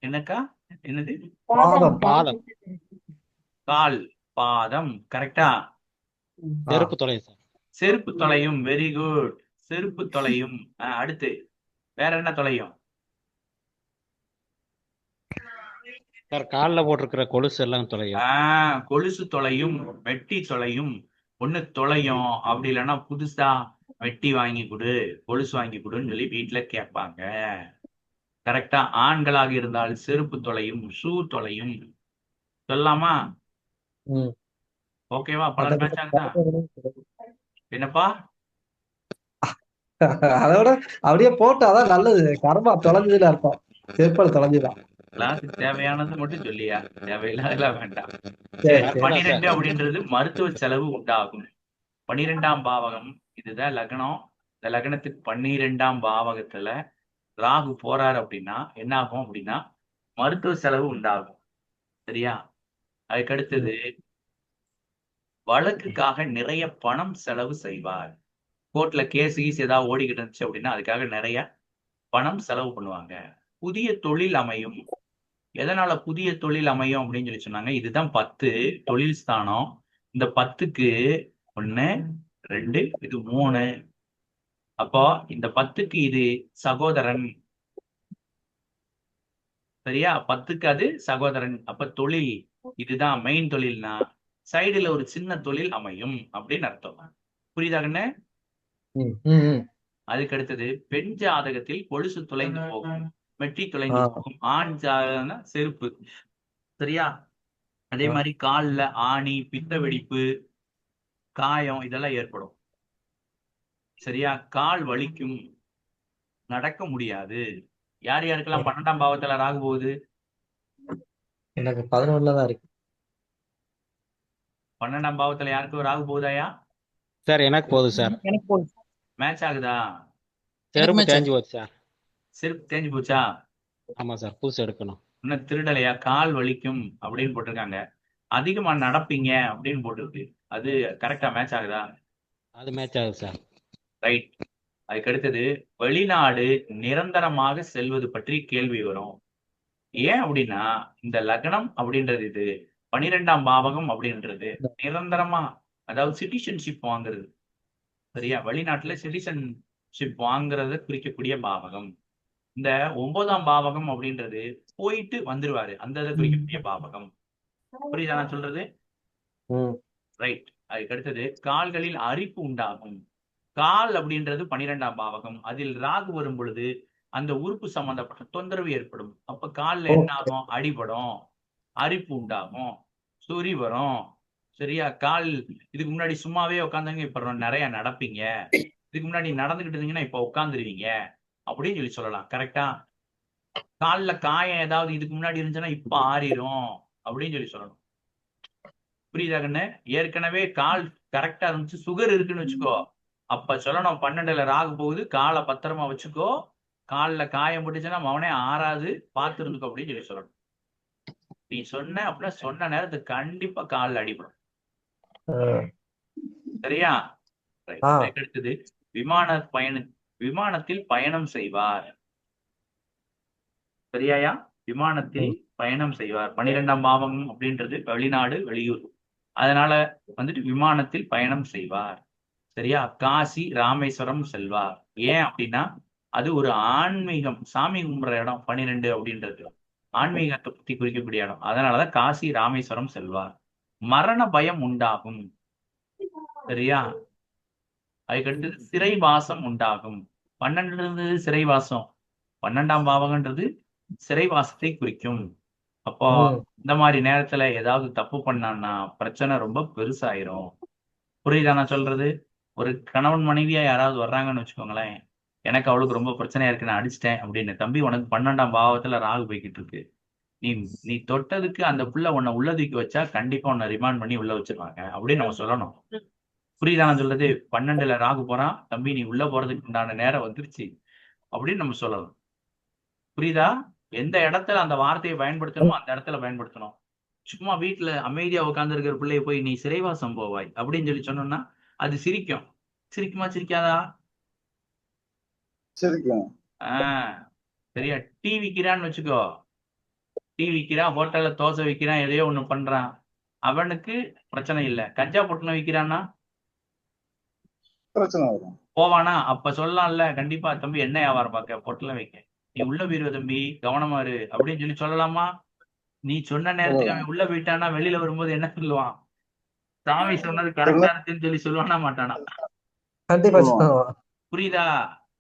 Speaker 1: என்னக்கா? என்னது?
Speaker 2: பாதம்.
Speaker 5: பாதம்.
Speaker 1: கால், பாதம். கரெக்டா?
Speaker 5: செருப்பு தொலையும் சார்.
Speaker 1: செருப்பு தொலையும். Very good. செருப்பு தொலையும். அடுத்து வேற என்ன தொலையும்?
Speaker 5: சார் காலில் போட்டிருக்கிற கொலுசு எல்லாம் தொலையும்.
Speaker 1: கொலுசு தொலையும், மெட்டி தொலையும். ஒண்ணு தொலையும், அப்படி இல்லைன்னா புதுசா மெட்டி வாங்கி கொடு, கொலுசு வாங்கி கொடுன்னு சொல்லி வீட்டுல கேட்பாங்க. கரெக்டா? ஆண்களாக இருந்தால் செருப்பு தொலையும், ஷூ தொலையும். சொல்லலாமா?
Speaker 2: ம்.
Speaker 1: ஓகேவா? பலர் மேட்ச் ஆகுதா? என்னப்பா?
Speaker 2: அதோட அப்படியே போட்டு அதான் நல்லது. கர்மா தொலைஞ்சதுல அர்த்தம். செருப்பல் தொலைஞ்சுதான்.
Speaker 1: கிளாஸுக்கு தேவையானது மட்டும் சொல்லியா, தேவையில்லாதெல்லாம் வேண்டாம்.
Speaker 2: சரி
Speaker 1: சரி,
Speaker 2: சரி
Speaker 1: 12 அப்படின்றது மருத்துவ செலவு உண்டாகும். 12ஆம் பாவகம், இதுதான் லக்னம். இந்த லக்னத்துக்கு 12ஆம் பாவகத்துல ராகு போறாரு அப்படின்னா என்ன ஆகும் அப்படின்னா மருத்துவ செலவு உண்டாகும். சரியா? அதுக்கடுத்தது வழக்குக்காக நிறைய பணம் செலவு செய்வார். கோர்ட்ல கேஸ் கீஸ் ஏதாவது ஓடிக்கிட்டு இருந்துச்சு அப்படின்னா அதுக்காக நிறைய பணம் செலவு பண்ணுவாங்க. புதிய தொழில் அமையும். எதனால புதிய தொழில் அமையும் அப்படின்னு சொல்லி சொன்னாங்க. இதுதான் 10 தொழில் ஸ்தானம். இந்த 10க்கு 1 2 இது 3. அப்போ இந்த 10க்கு இது சகோதரன். சரியா? 10க்கு அது சகோதரன். அப்ப தொழில் இதுதான் மெயின் தொழில்னா சைடுல ஒரு சின்ன தொழில் அமையும் அப்படின்னு அர்த்தம். புரியுதா கண்ணு?
Speaker 2: ம், ம், ம்.
Speaker 1: அதுக்கு அடுத்தது பெண் ஜாதகத்தில் கொலுசு தொலைந்து போகும், மெட்டி தொலைந்து
Speaker 2: ஆ.
Speaker 1: போகும். ஆண் ஜாதகம்னா செருப்பு. சரியா? அதே மாதிரி கால்ல ஆணி, பித்த வெடிப்பு, காயம் இதெல்லாம் ஏற்படும். சரியா? கால் வலிக்கும், நடக்க முடியாது. யார் யாருக்கெல்லாம் 12ஆம் பாவத்துல ராகு போகுது?
Speaker 2: எனக்கு 11ல தான் இருக்கு.
Speaker 1: 12ஆம் பாவத்துல யாருக்கு ராகு போகுதாயா?
Speaker 5: சார் எனக்கு போதும் சார்.
Speaker 1: மேட்ச் ஆகுதா?
Speaker 5: செருப்பு தேஞ்சு போச்சு சார்.
Speaker 1: செருப்பு தேஞ்சு போச்சா?
Speaker 5: ஆமா சார், புதுசு எடுக்கணும்.
Speaker 1: இன்னும் திருடலையா? கால் வலிக்கும் அப்படின்னு போட்டிருக்காங்க. அதிகமா நடப்பீங்க அப்படின்னு போட்டிருக்கு. அது கரெக்டா மேட்ச் ஆகுதா?
Speaker 5: அது மேட்ச் ஆகுது சார்.
Speaker 1: ரைட். அதுக்கு அடுத்தது வெளிநாடு நிரந்தரமாக செல்வது பற்றி கேள்வி வரும். ஏன் அப்படின்னா இந்த லக்னம் அப்படின்றது இது 12ஆம் பாவகம் அப்படின்றது நிரந்தரமா, அதாவது சிட்டிசன்ஷிப் வாங்குறது. சரியா? வெளிநாட்டுல சிட்டிசன்ஷிப் வாங்குறத குறிக்கக்கூடிய பாவகம். இந்த 9ஆம் பாவகம் அப்படின்றது போயிட்டு வந்துருவாரு, அந்த இதை குறிக்கக்கூடிய பாவகம். புரியுதா நான் சொல்றது?
Speaker 2: ம்.
Speaker 1: ரைட். அதுக்கு அடுத்தது கால்களில் அரிப்பு உண்டாகும். கால் அப்படின்றது 12ஆம் பாவகம். அதில் ராகு வரும் பொழுது அந்த உறுப்பு சம்பந்தப்பட்ட தொந்தரவு ஏற்படும். அப்ப கால்ல என்ன ஆகும்? அடிபடும், அரிப்பு உண்டாகும், சொறி வரும். சரியா? கால் இதுக்கு முன்னாடி சும்மாவே உட்காந்தாங்க, இப்ப நிறைய நடப்பீங்க. இதுக்கு முன்னாடி நடந்துகிட்டு இருந்தீங்கன்னா இப்ப உட்காந்துருவீங்க அப்படின்னு சொல்லி சொல்லலாம். கரெக்டா? கால்ல காயம் ஏதாவது இதுக்கு முன்னாடி இருந்துச்சுன்னா இப்ப ஆறிடும் அப்படின்னு சொல்லி சொல்லணும். புரியுதா கண்ணு? ஏற்கனவே கால் கரெக்டா இருந்துச்சு, சுகர் இருக்குன்னு வச்சுக்கோ, அப்ப சொல்லணும் 12ல ராகு போகுது, காலை பத்திரமா வச்சுக்கோ, கால்ல காயம் போட்டுச்சுன்னா அவனே ஆறாது, பார்த்து இருந்துக்கோ அப்படின்னு சொல்லி சொல்லணும். நீ சொன்ன அப்படின்னா சொன்ன நேரத்துக்கு கண்டிப்பா காலில் அடிபடும். சரியா? அதுக்கு அடுத்தது விமானத்தில் பயணம் செய்வார். சரியாயா? விமானத்தில் பயணம் செய்வார். 12ஆம் பாவம் அப்படின்றது வெளிநாடு, வெளியூர். அதனால வந்துட்டு விமானத்தில் பயணம் செய்வார். சரியா? காசி ராமேஸ்வரம் செல்வார். ஏன் அப்படின்னா அது ஒரு ஆன்மீகம், சாமி கும்பிடுற இடம். 12 அப்படின்றது ஆன்மீகத்தை பத்தி குறிக்கக்கூடிய இடம். அதனாலதான் காசி ராமேஸ்வரம் செல்வார். மரண பயம் உண்டாகும். சரியா? அதுக்கடுத்தது சிறைவாசம் உண்டாகும். 12 சிறைவாசம். 12ஆம் பாவகன்றது சிறைவாசத்தை குறிக்கும். அப்போ இந்த மாதிரி நேரத்துல ஏதாவது தப்பு பண்ணான்னா பிரச்சனை ரொம்ப பெருசாயிரும். புரியுதா நான் சொல்றது? ஒரு கணவன் மனைவியா யாராவது வர்றாங்கன்னு வச்சுக்கோங்களேன், எனக்கு அவளுக்கு ரொம்ப பிரச்சனையா இருக்கு, நான் அடிச்சிட்டேன் அப்படின்னு. தம்பி, உனக்கு 12ஆம் பாவத்துல ராகு போய்கிட்டு இருக்கு, நீ நீ தொட்டதுக்கு அந்த புள்ள உன்னை உள்ள தூக்கி வச்சா கண்டிப்பா உன்னை ரிமாண்ட் பண்ணி உள்ள வச்சிருவாங்க அப்படின்னு நம்ம சொல்லணும். புரியுதா நான் சொல்றது? 12ல ராகு போறான், தம்பி நீ உள்ள போறதுக்கு உண்டான நேரம் வந்துருச்சு அப்படின்னு நம்ம சொல்லணும். புரியுதா? எந்த இடத்துல அந்த வார்த்தையை பயன்படுத்தணுமோ அந்த இடத்துல பயன்படுத்தணும். சும்மா வீட்டுல அமைதியா உட்கார்ந்து இருக்கிற பிள்ளைய போய் நீ சிறைவாசம் போவாய் அப்படின்னு சொல்லி சொன்னோம்னா அது சிரிக்கும். சிரிக்குமா சிரிக்காதா?
Speaker 6: சிரிக்கும்.
Speaker 1: சரியா? டீ விக்கிறான்னு வச்சுக்கோ, டீ விக்கிறான், ஹோட்டல்ல தோசை விக்கிறான், எதையோ ஒண்ணு பண்றான், அவனுக்கு பிரச்சனை இல்ல. கஞ்சா பொட்டலம் விக்கிறான்னா
Speaker 6: பிரச்சனை வரும்.
Speaker 1: போவானா? அப்ப சொல்லலாம்ல, கண்டிப்பா தம்பி என்ன வியாபாரம் பார்க்க, பொட்டலம் வைக்க, நீ உள்ள போயிருவ தம்பி, கவனமா இரு அப்படின்னு சொல்லி சொல்லலாமா? நீ சொன்ன நேரத்துக்கு
Speaker 6: சொல்லலாம்.
Speaker 1: அவன் உள்ள போயிட்டானா வெளியில வரும்போது என்ன சொல்லுவான்? சாமி சொன்னது
Speaker 6: சொன்ன
Speaker 1: கரெக்டா இருக்குன்னு சொல்லி சொல்லுவானா மாட்டானா?
Speaker 2: கண்டிப்பா
Speaker 6: சொல்லுவாங்க.
Speaker 2: சொல்லுவான்.
Speaker 1: புரியுதா?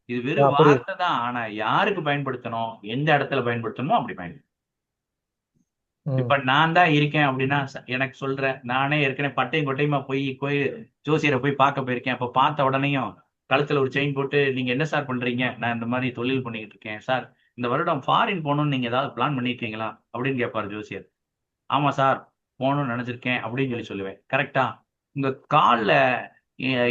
Speaker 1: இது வெறும்
Speaker 2: புரியுது.
Speaker 1: வார்த்தை தான். ஆனா யாருக்கு பயன்படுத்தணும், எந்த இடத்துல பயன்படுத்தணுமோ அப்படி பயன்படுத்தணும்.
Speaker 2: ம்.
Speaker 1: இப்ப நான் தான் இருக்கேன் அப்படின்னா எனக்கு சொல்றேன், நானே ஏற்கனவே பட்டையும் கொட்டையுமா போய் கோயில் ஜோசியரை போய் பார்க்க போயிருக்கேன். அப்ப பார்த்த உடனேயும் கழுத்துல ஒரு செயின் போட்டு, நீங்க என்ன சார் பண்றீங்க? நான் இந்த மாதிரி தொழில் பண்ணிட்டு இருக்கேன் சார், இந்த வருடம் ஃபாரின் போகணும்னு நீங்க ஏதாவது பிளான் பண்ணிருக்கீங்களா அப்படின்னு கேட்பாரு ஜோசியர். ஆமா சார், போகணும்னு நினைச்சிருக்கேன் அப்படின்னு சொல்லி சொல்லுவேன். கரெக்டா? உங்க கால்ல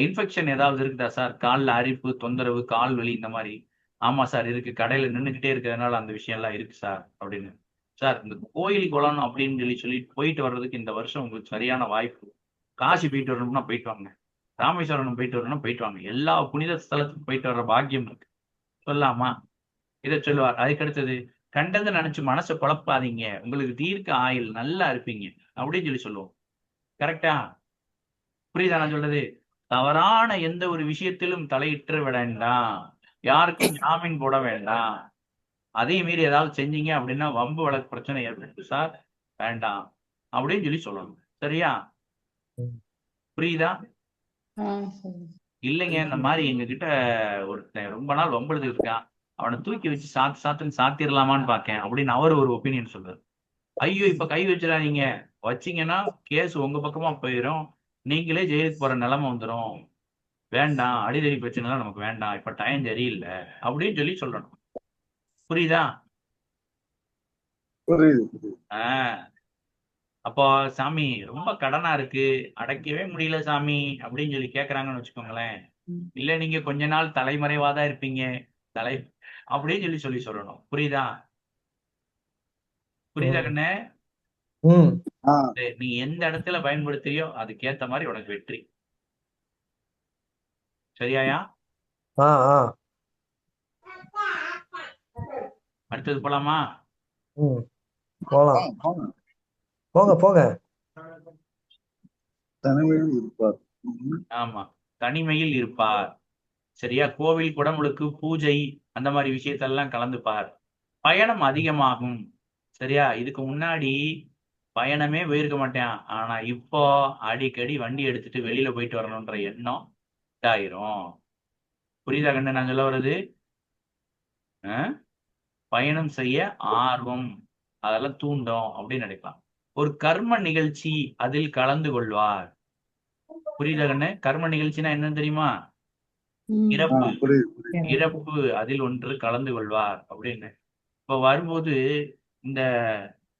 Speaker 1: இன்ஃபெக்ஷன் ஏதாவது இருக்குதா சார்? கால்ல அரிப்பு, தொந்தரவு, கால் வலி இந்த மாதிரி? ஆமா சார் இருக்கு, கடையில நின்றுகிட்டே இருக்கிறதுனால அந்த விஷயம் எல்லாம் இருக்கு சார் அப்படின்னு. சார் இந்த கோயில் குளம் அப்படின்னு சொல்லி போயிட்டு வர்றதுக்கு இந்த வருஷம் உங்களுக்கு சரியான வாய்ப்பு. காசி போயிட்டு வரணும்னா போயிட்டு வாங்க, ராமேஸ்வரம் போயிட்டு வரணும்னா போயிட்டு வாங்க, எல்லா புனித ஸ்தலத்துக்கும் போயிட்டு வர்ற பாக்கியம் இருக்கு. சொல்லலாமா? இதை சொல்லுவார். அதுக்கடுத்தது, கண்டதை நினைச்சு மனசை குழப்பாதீங்க, உங்களுக்கு தீர்க்க ஆயுள், நல்லா இருப்பீங்க அப்படின்னு சொல்லி சொல்லுவோம். கரெக்டா? புரியுதா நான் சொல்றது? தவறான எந்த ஒரு விஷயத்திலும் தலையிட்டு வேண்டாம், யாருக்கும் ஜாமீன் போட வேண்டாம். அதே மீறி ஏதாவது செஞ்சீங்க அப்படின்னா வம்பு வழக்கு பிரச்சனை ஏற்பட்டு சார் வேண்டாம் அப்படின்னு சொல்லி சொல்லணும். சரியா?
Speaker 2: ம்.
Speaker 1: புரியுதா?
Speaker 3: சரி.
Speaker 1: இல்லைங்க, இந்த மாதிரி எங்க கிட்ட ஒருத்தன் ரொம்ப நாள் வம்பெழுது இருக்கான், அவனை தூக்கி வச்சு சாத்துன்னு சாத்திரலாமான்னு பாக்கேன் அப்படின்னு அவர் ஒரு ஒப்பீனியன் சொல்றாரு. ஐயோ இப்ப கை வச்சிடாதீங்க, வச்சீங்கன்னா கேஸ் உங்க பக்கமா போயிடும், நீங்களே ஜெயிலுக்கு போற நிலைமை வந்துடும், வேண்டாம், அடிதடி பிரச்சனை நமக்கு வேண்டாம், இப்ப டைம் சரியில்லை அப்படின்னு சொல்லி சொல்லணும். புரியுதா?
Speaker 6: புரியுது.
Speaker 1: ஆஹ் அப்போ சாமி ரொம்ப கடனா இருக்கு, அடைக்கவே முடியல சாமி அப்படின்னு சொல்லி கேக்குறாங்கன்னு வச்சுக்கோங்களேன்.
Speaker 3: ம்.
Speaker 1: இல்ல நீங்க கொஞ்ச நாள் தலைமறைவாதான் இருப்பீங்க, தலை அப்படின்னு சொல்லி சொல்லணும். புரியுதா? புரியுதா
Speaker 2: ம்.
Speaker 1: கண்ணு?
Speaker 2: ம்.
Speaker 6: ஆஹ்
Speaker 1: நீ எந்த இடத்துல பயன்படுத்துறியோ அதுக்கேத்த மாதிரி உனக்கு வெற்றி. சரியாயா?
Speaker 2: ஆ ஆ
Speaker 1: அடுத்தது போலாமா?
Speaker 2: ம். போலாம்.
Speaker 6: போங்க.
Speaker 2: போங்க போங்க.
Speaker 6: தனிமையில் இருப்பார்.
Speaker 1: ஆமா, தனிமையில் இருப்பார். சரியா? கோவில் குடமுழுக்கு பூஜை அந்த மாதிரி விஷயத்தெல்லாம் கலந்துப்பார். பயணம் அதிகமாகும். சரியா? இதுக்கு முன்னாடி பயணமே போயிருக்க மாட்டேன், ஆனா இப்போ அடிக்கடி வண்டி எடுத்துட்டு வெளியில போயிட்டு வரணும்ன்ற எண்ணம் இதாயிரும். புரியுதா கண்ணு நான் சொல்ல வர்றது? அஹ்? பயணம் செய்ய ஆர்வம் அதெல்லாம் தூண்டும் அப்படின்னு நினைக்கலாம். ஒரு கர்ம நிகழ்ச்சி அதில் கலந்து கொள்வார். புரியுதா கண்ணு? கர்ம நிகழ்ச்சினா என்னன்னு தெரியுமா?
Speaker 3: ம்.
Speaker 1: இறப்பு,
Speaker 6: புரியுது.
Speaker 1: இறப்பு அதில் ஒன்று கலந்து கொள்வார் அப்படின்னு. இப்ப வரும்போது இந்த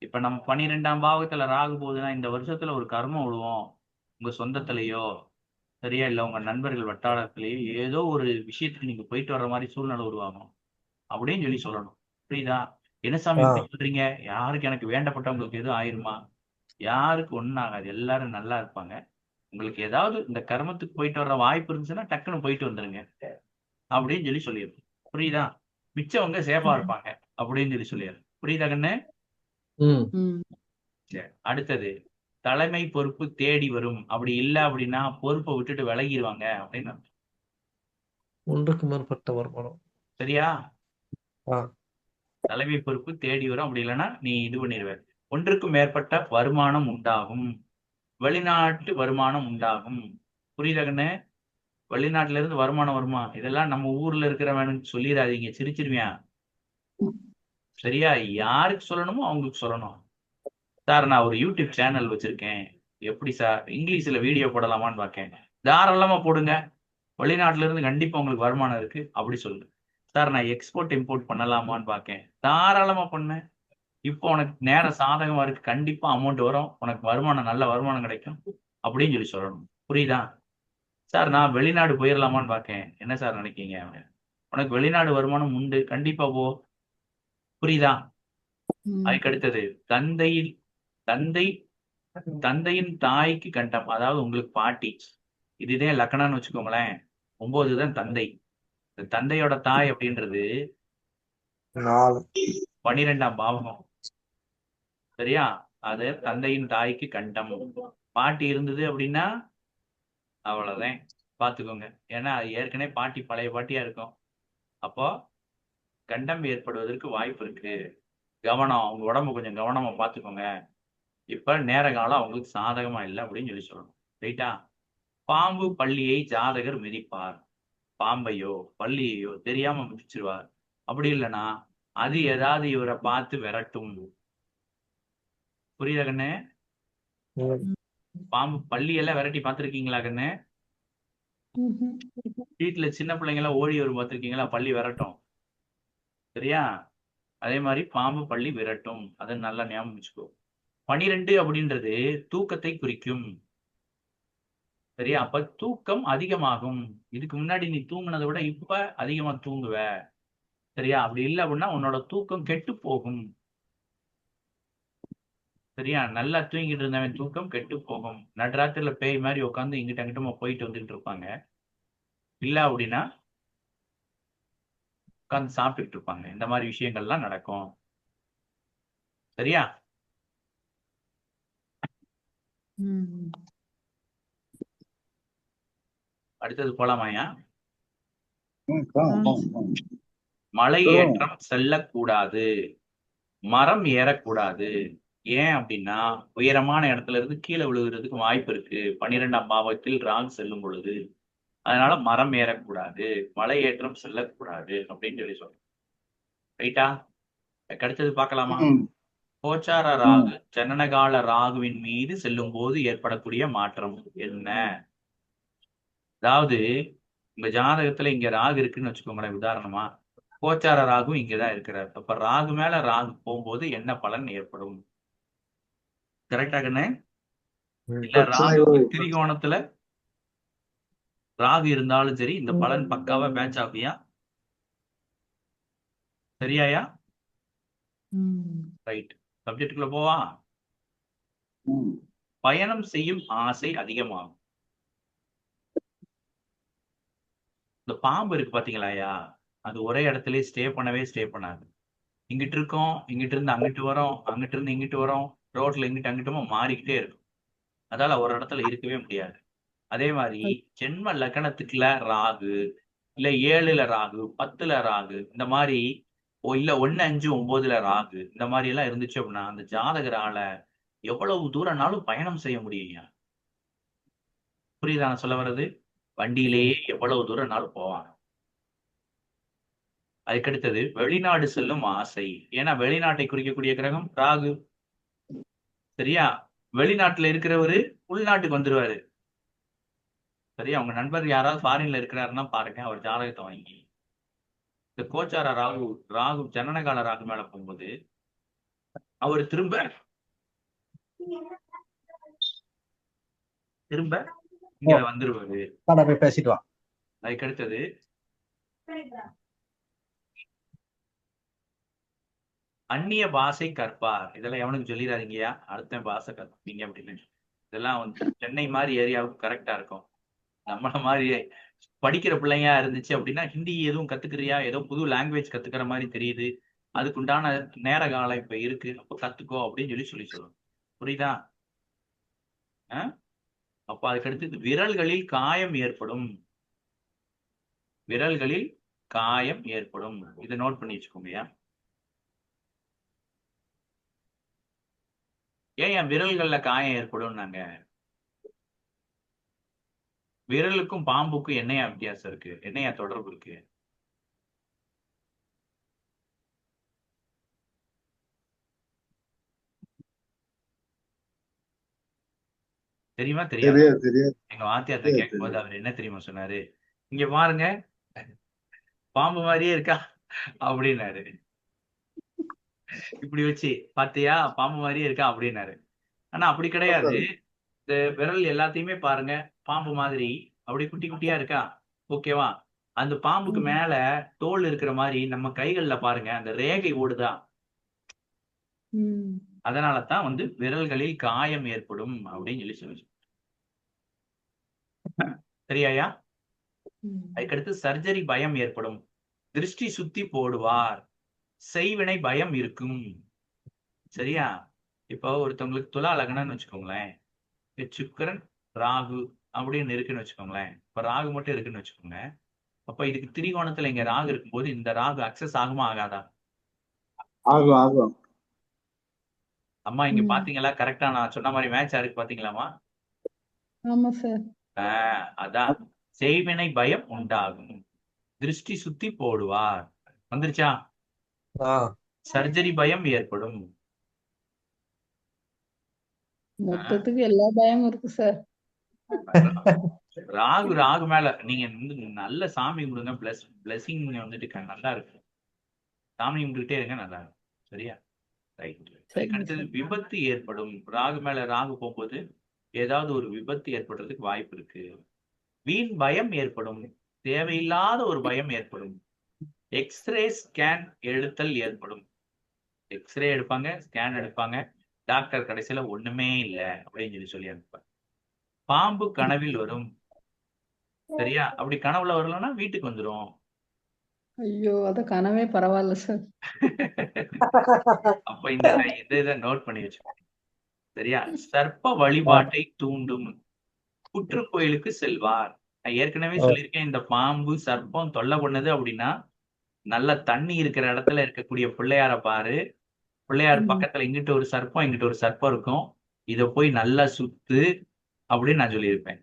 Speaker 1: இப்ப நம்ம 12ஆம் பாவத்துல ராகு போகுதுன்னா இந்த வருஷத்துல ஒரு கர்மம் விழுவோம். உங்க சொந்தத்திலேயோ சரியா, இல்ல உங்க நண்பர்கள் வட்டாரத்திலேயோ ஏதோ ஒரு விஷயத்துக்கு நீங்க போயிட்டு வர்ற மாதிரி சூழ்நிலை உருவாகும் அப்படின்னு சொல்லணும். புரியுதா? என்ன சாமி
Speaker 2: ஆ
Speaker 1: இப்படி சொல்றீங்க, யாருக்கு எனக்கு வேண்டப்பட்டவங்களுக்கு எதுவும் ஆயிருமா? யாருக்கு ஒண்ணும் ஆகாது, எல்லாரும் நல்லா இருப்பாங்க. உங்களுக்கு ஏதாவது இந்த கர்மத்துக்கு போயிட்டு வர்ற வாய்ப்பு இருந்துச்சுன்னா டக்குன்னு போயிட்டு வந்துருங்க அப்படின்னு சொல்லிடுறோம். புரியுதா? மிச்சவங்க சேஃபா இருப்பாங்க அப்படின்னு சொல்லிடுறோம். புரியுதா கண்ணு?
Speaker 2: ம்.
Speaker 3: ம்.
Speaker 1: சரி. அடுத்தது, தலைமை பொறுப்பு தேடி வரும். அப்படி இல்ல அப்படின்னா பொறுப்பை விட்டுட்டு விலகிடுவாங்க அப்படின்னு அர்த்தம்.
Speaker 2: ஒன்றுக்கு மேற்பட்ட வருமானம்.
Speaker 1: சரியா?
Speaker 2: ஆ
Speaker 1: தலைமை பொறுப்பு தேடி வரும், அப்படி இல்லைன்னா நீ இது பண்ணிடுவ. ஒன்றுக்கும் மேற்பட்ட வருமானம் உண்டாகும். வெளிநாட்டு வருமானம் உண்டாகும். புரியுதா கண்ணு? வெளிநாட்டுல இருந்து வருமானம் வருமா, இதெல்லாம் நம்ம ஊர்ல இருக்கிறவனுக்கு சொல்லிடாதீங்க, சிரிச்சிருவியான். சரியா? யாருக்கு சொல்லணுமோ அவங்களுக்கு சொல்லணும். சார் நான் ஒரு யூடியூப் சேனல் வச்சிருக்கேன், எப்படி சார் இங்கிலீஷ்ல வீடியோ போடலாமான்னு பார்க்கேன். தாராளமா போடுங்க, வெளிநாட்டுல இருந்து கண்டிப்பா உங்களுக்கு வருமானம் இருக்கு அப்படி சொல்லு. சார் நான் எக்ஸ்போர்ட் இம்போர்ட் பண்ணலாமான்னு பார்க்கேன். தாராளமா பண்ணு, இப்போ உனக்கு நேரம் சாதகமா இருக்கு, கண்டிப்பா அமௌண்ட் வரும், உனக்கு வருமானம், நல்ல வருமானம் கிடைக்கும் அப்படின்னு சொல்லணும். புரியுதா? சார் நான் வெளிநாடு போயிடலாமான்னு பார்க்கேன், என்ன சார் நினைக்கீங்க? உனக்கு வெளிநாடு வருமானம் உண்டு, கண்டிப்பா போ. புரியுதா?
Speaker 3: ம்.
Speaker 1: அதுக்கு அடுத்தது, தந்தையில் தந்தை தந்தையின் தாய்க்கு கண்டம், அதாவது உங்களுக்கு பாட்டி, இதுதே லக்கணம்னு வச்சுக்கோங்களேன். 9 தான் தந்தை. இந்த தந்தையோட தாய் அப்படின்றது
Speaker 2: 4.
Speaker 1: 12ஆம் பாவகம். சரியா? அது தந்தையின் தாய்க்கு கண்டம். பாட்டி இருந்தது அப்படின்னா அவ்வளவுதான், பாத்துக்கோங்க. ஏன்னா அது ஏற்கனவே பாட்டி பழைய பாட்டியா இருக்கும். அப்போ கண்டம் ஏற்படுவதற்கு வாய்ப்பு இருக்கு. கவனம், அவங்க உடம்பு கொஞ்சம் கவனமா பாத்துக்கோங்க. இப்ப நேர காலம் அவங்களுக்கு சாதகமா இல்லை அப்படின்னு சொல்லணும். ரைட்டா? பாம்பு பள்ளியை ஜாதகர் மிதிப்பார். பாம்பையோ பள்ளியையோ தெரியாம மிதிச்சிருவார். அப்படி இல்லைன்னா அது ஏதாவது இவரை பார்த்து விரட்டும். புரியுதா கண்ணு? பாம்பு பள்ளி எல்லாம் விரட்டி பார்த்திருக்கீங்களா கண்ணு?
Speaker 3: ம்ஹும்.
Speaker 1: வீட்டுல சின்ன பிள்ளைங்க எல்லாம் ஓடி வரும் பார்த்திருக்கீங்களா? பள்ளி விரட்டும். சரியா? அதே மாதிரி பாம்பு பள்ளி விரட்டும். அதை நல்லா ஞாபகம் வச்சுக்கோ. 12 அப்படின்றது தூக்கத்தை குறிக்கும். சரியா? அப்ப தூக்கம் அதிகமாகும். இதுக்கு முன்னாடி நீ தூங்குனதை விட இப்ப அதிகமா தூங்குவ. சரியா? அப்படி இல்லை அப்படின்னா உன்னோட தூக்கம் கெட்டு போகும். சரியா? நல்லா தூங்கிட்டு இருந்தவன் தூக்கம் கெட்டு போகும். நடுராத்திரில பேய் மாதிரி உட்காந்து இங்கிட்ட அங்கிட்டமா போயிட்டு வந்துட்டு இருப்பாங்க. இல்ல அப்படின்னா உட்காந்து சாப்பிட்டுட்டு இருப்பாங்க. இந்த மாதிரி விஷயங்கள்லாம் நடக்கும். சரியா?
Speaker 3: ம்.
Speaker 1: அடுத்தது போலாமாயா?
Speaker 6: சொல்லுங்க.
Speaker 1: மலை ஏற்றம் செல்லக்கூடாது, மரம் ஏறக்கூடாது. ஏன் அப்படின்னா உயரமான இடத்துல இருந்து கீழே விழுகிறதுக்கு வாய்ப்பு இருக்கு 12ஆம் பாவத்தில் ராகு செல்லும் பொழுது. அதனால மரம் ஏறக்கூடாது, மலை ஏற்றம் செல்லக்கூடாது அப்படின்னு சொல்லி சொல்றோம். ரைட்டா? அடுத்தது பார்க்கலாமா? கோச்சார ராகு ஜனனகால ராகுவின் மீது செல்லும் போது ஏற்படக்கூடிய மாற்றம் என்ன? அதாவது உங்க ஜாதகத்துல இங்க ராகு இருக்குன்னு வச்சுக்கோங்களேன். உதாரணமா கோச்சார ராகு இங்கதான் இருக்கிறார். அப்ப ராகு மேல ராகு போகும்போது என்ன பலன் ஏற்படும்? கரெக்டா கண்ணு? இல்ல ராகு திரிகோணத்துல ராகு இருந்தாலும் சரி இந்த பலன் பக்காவா மேட்ச் ஆகுயா? சரியாயா?
Speaker 3: ம்.
Speaker 1: ரைட். சப்ஜெக்டுக்குள்ள போவா. பயணம் செய்யும் ஆசை அதிகமாகும். இந்த பாம்பு இருக்கு பாத்தீங்களாயா, அது ஒரே இடத்துல ஸ்டே பண்ணாது. இங்கிட்டு இருக்கோம், இங்கிட்டு இருந்து அங்கிட்டு வரோம், அங்கிட்டு இருந்து இங்கிட்டு வரோம், ரோட்ல இங்கிட்டு அங்கிட்டுமா மாறிக்கிட்டே இருக்கும். அதால ஒரு இடத்துல இருக்கவே முடியாது. அதே மாதிரி ஜென்ம லக்னத்துக்குள்ள ராகு, இல்ல 7ல ராகு, 10ல ராகு, இந்த மாதிரி இல்ல 1, 5, 9ல ராகு, இந்த மாதிரி எல்லாம் இருந்துச்சு அப்படின்னா அந்த ஜாதகரால எவ்வளவு தூரம்னாலும் பயணம் செய்ய முடியுங்க. புரியுதா நான் சொல்ல வர்றது? வண்டியிலேயே எவ்வளவு தூரம்னாலும் போவாங்க. அதுக்கடுத்தது வெளிநாடு செல்லும் ஆசை. ஏன்னா வெளிநாட்டை குறிக்கக்கூடிய கிரகம் ராகு. சரியா? வெளிநாட்டுல இருக்கிறவரு உள்நாட்டுக்கு வந்துருவாரு. சரியா? உங்க நண்பர் யாராவது ஃபாரின்ல இருக்கிறாருன்னா பாருங்க, அவர் ஜாதகத்தை வாங்கி இந்த கோச்சார ராகு, ராகு ஜனனகால ராகு மேல போகும்போது அவர் திரும்ப இங்க வந்துருவாரு.
Speaker 2: போய் பேசிட்டு வா.
Speaker 1: அதுக்கடுத்தது அந்நிய பாஷை கற்பார். இதெல்லாம் எவனுக்கு சொல்லிடாதீங்கயா, அடுத்த பாஷை கற்பீங்க அப்படின்னு. இதெல்லாம் வந்து சென்னை மாதிரி ஏரியாவுக்கு கரெக்டா இருக்கும். நம்மள மாதிரி படிக்கிற பிள்ளைங்க இருந்துச்சு அப்படின்னா ஹிந்தி எதுவும் கத்துக்கிறியா, ஏதோ புது லாங்குவேஜ் கத்துக்கிற மாதிரி தெரியுது, அதுக்குண்டான நேர காலம் இப்ப இருக்கு, அப்ப கத்துக்கோ அப்படின்னு சொல்லணும். புரியுதா? அப்ப அதுக்கடுத்து விரல்களில் காயம் ஏற்படும். விரல்களில் காயம் ஏற்படும். இதை நோட் பண்ணி வச்சுக்கோங்கயா. ஏன் என் விரல்கள்ல காயம் ஏற்படும்? நாங்க விரலுக்கும் பாம்புக்கும் என்னையா வித்தியாசம் இருக்கு? என்னையா தொடர்பு இருக்கு? தெரியுமா தெரியாது? எங்க வாத்தியார்ட்ட கேட்கும் போது அவர் என்ன தெரியுமா சொன்னாரு? இங்க பாருங்க, பாம்பு மாதிரியே இருக்கா அப்படின்னாரு. இப்படி வச்சு பாத்தியா பாம்பு மாதிரியே இருக்கா அப்படின்னாரு. ஆனா அப்படி கிடையாது. இந்த விரல் எல்லாத்தையுமே பாருங்க, பாம்பு மாதிரி அப்படி குட்டி குட்டியா இருக்கா. ஓகேவா? அந்த பாம்புக்கு மேல தோல் இருக்கிற மாதிரி நம்ம கைகள்ல பாருங்க அந்த ரேகை ஓடுதா. அதனாலதான் வந்து விரல்களில் காயம் ஏற்படும் அப்படின்னு சொல்லி சரியாயா? அதுக்கடுத்து சர்ஜரி பயம் ஏற்படும். திருஷ்டி சுத்தி போடுவார். செய்வினை பயம் இருக்கும். சரியா? இப்போ ஒருத்தவங்களுக்கு துலா லக்னம்னு வச்சுக்கோங்களேன். சுக்கிரன் ராகு அப்படின்னு இருக்குன்னு வச்சுக்கோங்களேன். இப்ப ராகு மட்டும் இருக்குன்னு வச்சுக்கோங்க. அப்ப இதுக்கு திரிகோணத்துல இங்க ராகு இருக்கும்போது இந்த ராகு அக்சஸ் ஆகுமா ஆகாதா?
Speaker 6: ஆகும் ஆகும்.
Speaker 1: அம்மா இங்க
Speaker 3: ம்.
Speaker 1: பாத்தீங்களா? கரெக்டா நான் சொன்ன மாதிரி மேட்ச் ஆருக்கு பாத்தீங்களாமா?
Speaker 3: ஆமா சார்.
Speaker 1: அதான் செய்வினை பயம் உண்டாகும். திருஷ்டி சுத்தி போடுவார். வந்துருச்சா? சர்ஜரி பயம் ஏற்படும்.
Speaker 3: மொத்தத்துக்கு எல்லா பயமும் இருக்கு சார்.
Speaker 1: ராகு ராகு மேல நீங்க வந்து நல்ல சாமி கும்பிடுங்க. பிளஸிங் வந்துட்டு நல்லா இருக்கும். சாமி கும்பிட்டுக்கிட்டே இருங்க, நல்லா இருக்கும். சரியா? ரைட். அதுக்கு
Speaker 3: சரிங்க
Speaker 1: அடுத்தது
Speaker 3: சார்.
Speaker 1: விபத்து ஏற்படும். ராகு மேல ராகு போகும்போது ஏதாவது ஒரு விபத்து ஏற்படுறதுக்கு வாய்ப்பு இருக்கு. வீண் பயம் ஏற்படும். தேவையில்லாத ஒரு பயம் ஏற்படும். எக்ஸ்ரே ஸ்கேன் எடுத்தல் ஏற்படும். எக்ஸ்ரே எடுப்பாங்க, ஸ்கேன் எடுப்பாங்க, டாக்டர் கடைசியில ஒண்ணுமே இல்லை அப்படின்னு சொல்லி அனுப்பாங்க. பாம்பு கனவில் வரும். சரியா? அப்படி கனவுல வரலன்னா வீட்டுக்கு வந்துடும்.
Speaker 3: ஐயோ, அத கனவே பரவாயில்ல சார்.
Speaker 1: அப்ப இந்த இதை நோட் பண்ணி வச்சுக்கோங்க. சரியா? சர்ப்ப வழிபாட்டை தூண்டும். புற்றுக்கோயிலுக்கு செல்வார். நான் ஏற்கனவே சொல்லியிருக்கேன், இந்த பாம்பு சர்ப்பம் தொல்லை பண்ணுது அப்படின்னா நல்ல தண்ணி இருக்கிற இடத்துல இருக்கக்கூடிய பிள்ளையார பாரு. பிள்ளையார்
Speaker 3: ம்.
Speaker 1: பக்கத்துல இங்கிட்ட ஒரு சர்ப்பம் இங்கிட்ட ஒரு சர்ப்பம் இருக்கும். இத போய் நல்லா சுத்து அப்படின்னு நான் சொல்லியிருப்பேன்.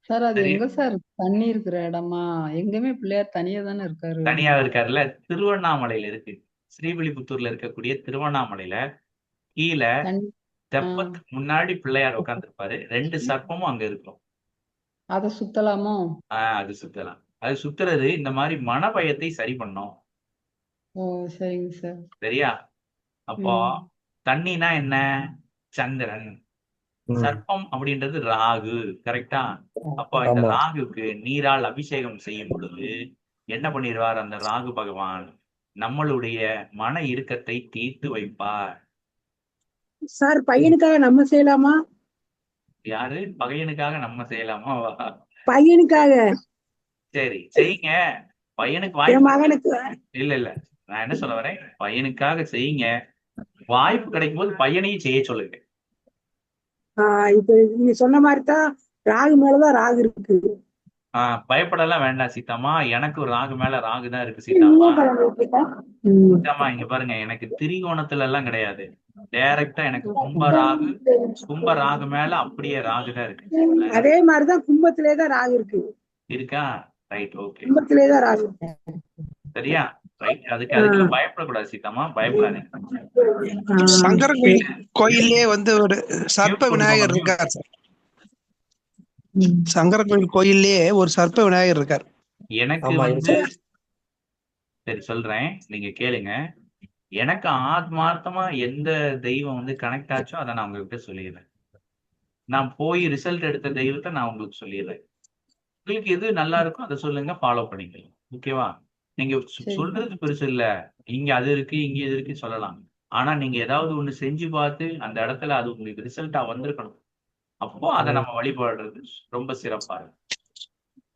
Speaker 3: சார் அது
Speaker 1: சரியா?
Speaker 3: எங்க சார் தண்ணி இருக்கிற இடமா? எங்கேயுமே பிள்ளையார் தனியா தானே இருக்காரு.
Speaker 1: தனியா இருக்காருல்ல, திருவண்ணாமலையில இருக்கு. ஸ்ரீவில்லிபுத்தூர்ல இருக்கக்கூடிய திருவண்ணாமலையில கீழே
Speaker 3: தண்ணி. ஆ,
Speaker 1: தெப்பத்துக்கு முன்னாடி பிள்ளையார் உட்கார்ந்துருப்பாரு. 2 சர்ப்பமும் அங்க இருக்கும்.
Speaker 3: அத சுத்தலாமோ?
Speaker 1: அது சுத்தலாம். அது சுத்துறது இந்த மாதிரி மனபயத்தை சரி பண்ணும்.
Speaker 3: ஓ, சரிங்க சார்.
Speaker 1: சரியா? அப்போ
Speaker 3: ம்.
Speaker 1: தண்ணினா என்ன? சந்திரன். சர்ப்பம் அப்படின்றது ராகு. கரெக்டா? அப்போ இந்த
Speaker 2: ஆமா.
Speaker 1: ராகுக்கு நீரால் அபிஷேகம் செய்யும் பொழுது என்ன பண்ணிடுவார் அந்த ராகு பகவான்? நம்மளுடைய மன இறுக்கத்தை தீர்த்து வைப்பார்.
Speaker 4: சார் பையனுக்காக நம்ம செய்யலாமா?
Speaker 1: யாரு? பகையனுக்காக நம்ம செய்யலாமா?
Speaker 4: பையனுக்காக,
Speaker 1: சரி செய்யுங்க. பையனுக்கு
Speaker 4: என்
Speaker 1: வாய்ப்பு
Speaker 4: மகனுக்கு.
Speaker 1: இல்ல இல்ல, நான் என்ன சொல்ல வரேன், பையனுக்காக செய்யுங்க. வாய்ப்பு கிடைக்கும் போது பையனையும் செய்ய சொல்லுங்க.
Speaker 4: இப்ப நீங்க சொன்ன மாதிரி தான் ராகு மேலதான் ராகு இருக்கு.
Speaker 1: பயப்படலாம் வேண்டாம் சீதாமா. எனக்கு ஒரு ராகு மேல ராகு தான் இருக்கு சீதாமா. சீதாமா இங்க பாருங்க, எனக்கு திரிகோணத்துல எல்லாம் கிடையாது. டைரக்டா எனக்கு கும்ப ராகு மேல அப்படியே ராகு தான் இருக்கு.
Speaker 4: அதே மாதிரிதான் கும்பத்திலேதான் ராகு இருக்கு.
Speaker 1: இருக்கா? Right, okay.
Speaker 4: கும்பத்திலேதான் ராகு இருக்கு.
Speaker 1: சரியா? ரைட். அதுக்கெல்லாம் பயப்படக்கூடாது சீதாமா, பயப்படாதீங்க.
Speaker 7: சங்கர கோயிலே வந்து ஒரு சர்ப்ப விநாயகர் இருக்கார் சார். சங்கர கோயிலே ஒரு சர்ப்ப விநாயகர் இருக்கார்.
Speaker 1: எனக்கு வந்து சரி சொல்றேன், நீங்க கேளுங்க. எனக்கு ஆத்மார்த்தமா எந்த தெய்வம் வந்து கனெக்ட் ஆச்சோ அதை நான் உங்ககிட்ட சொல்லிடுறேன். நான் போய் ரிசல்ட் எடுத்த தெய்வத்தை நான் உங்களுக்கு சொல்லிடுறேன். உங்களுக்கு எது நல்லா இருக்கோ அதை சொல்லுங்க, ஃபாலோ பண்ணிக்கலாம். ஓகேவா? நீங்க சொல்றது பெருசு இல்ல. இங்க அது இருக்கு, இங்க இது இருக்கு சொல்லலாம். ஆனா நீங்க ஏதாவது ஒண்ணு செஞ்சு பார்த்து அந்த இடத்துல அது உங்களுக்கு ரிசல்ட்டா வந்திருக்கணும். அப்போ அதை நம்ம வழிபடுறது ரொம்ப சிறப்பா இருக்கும்.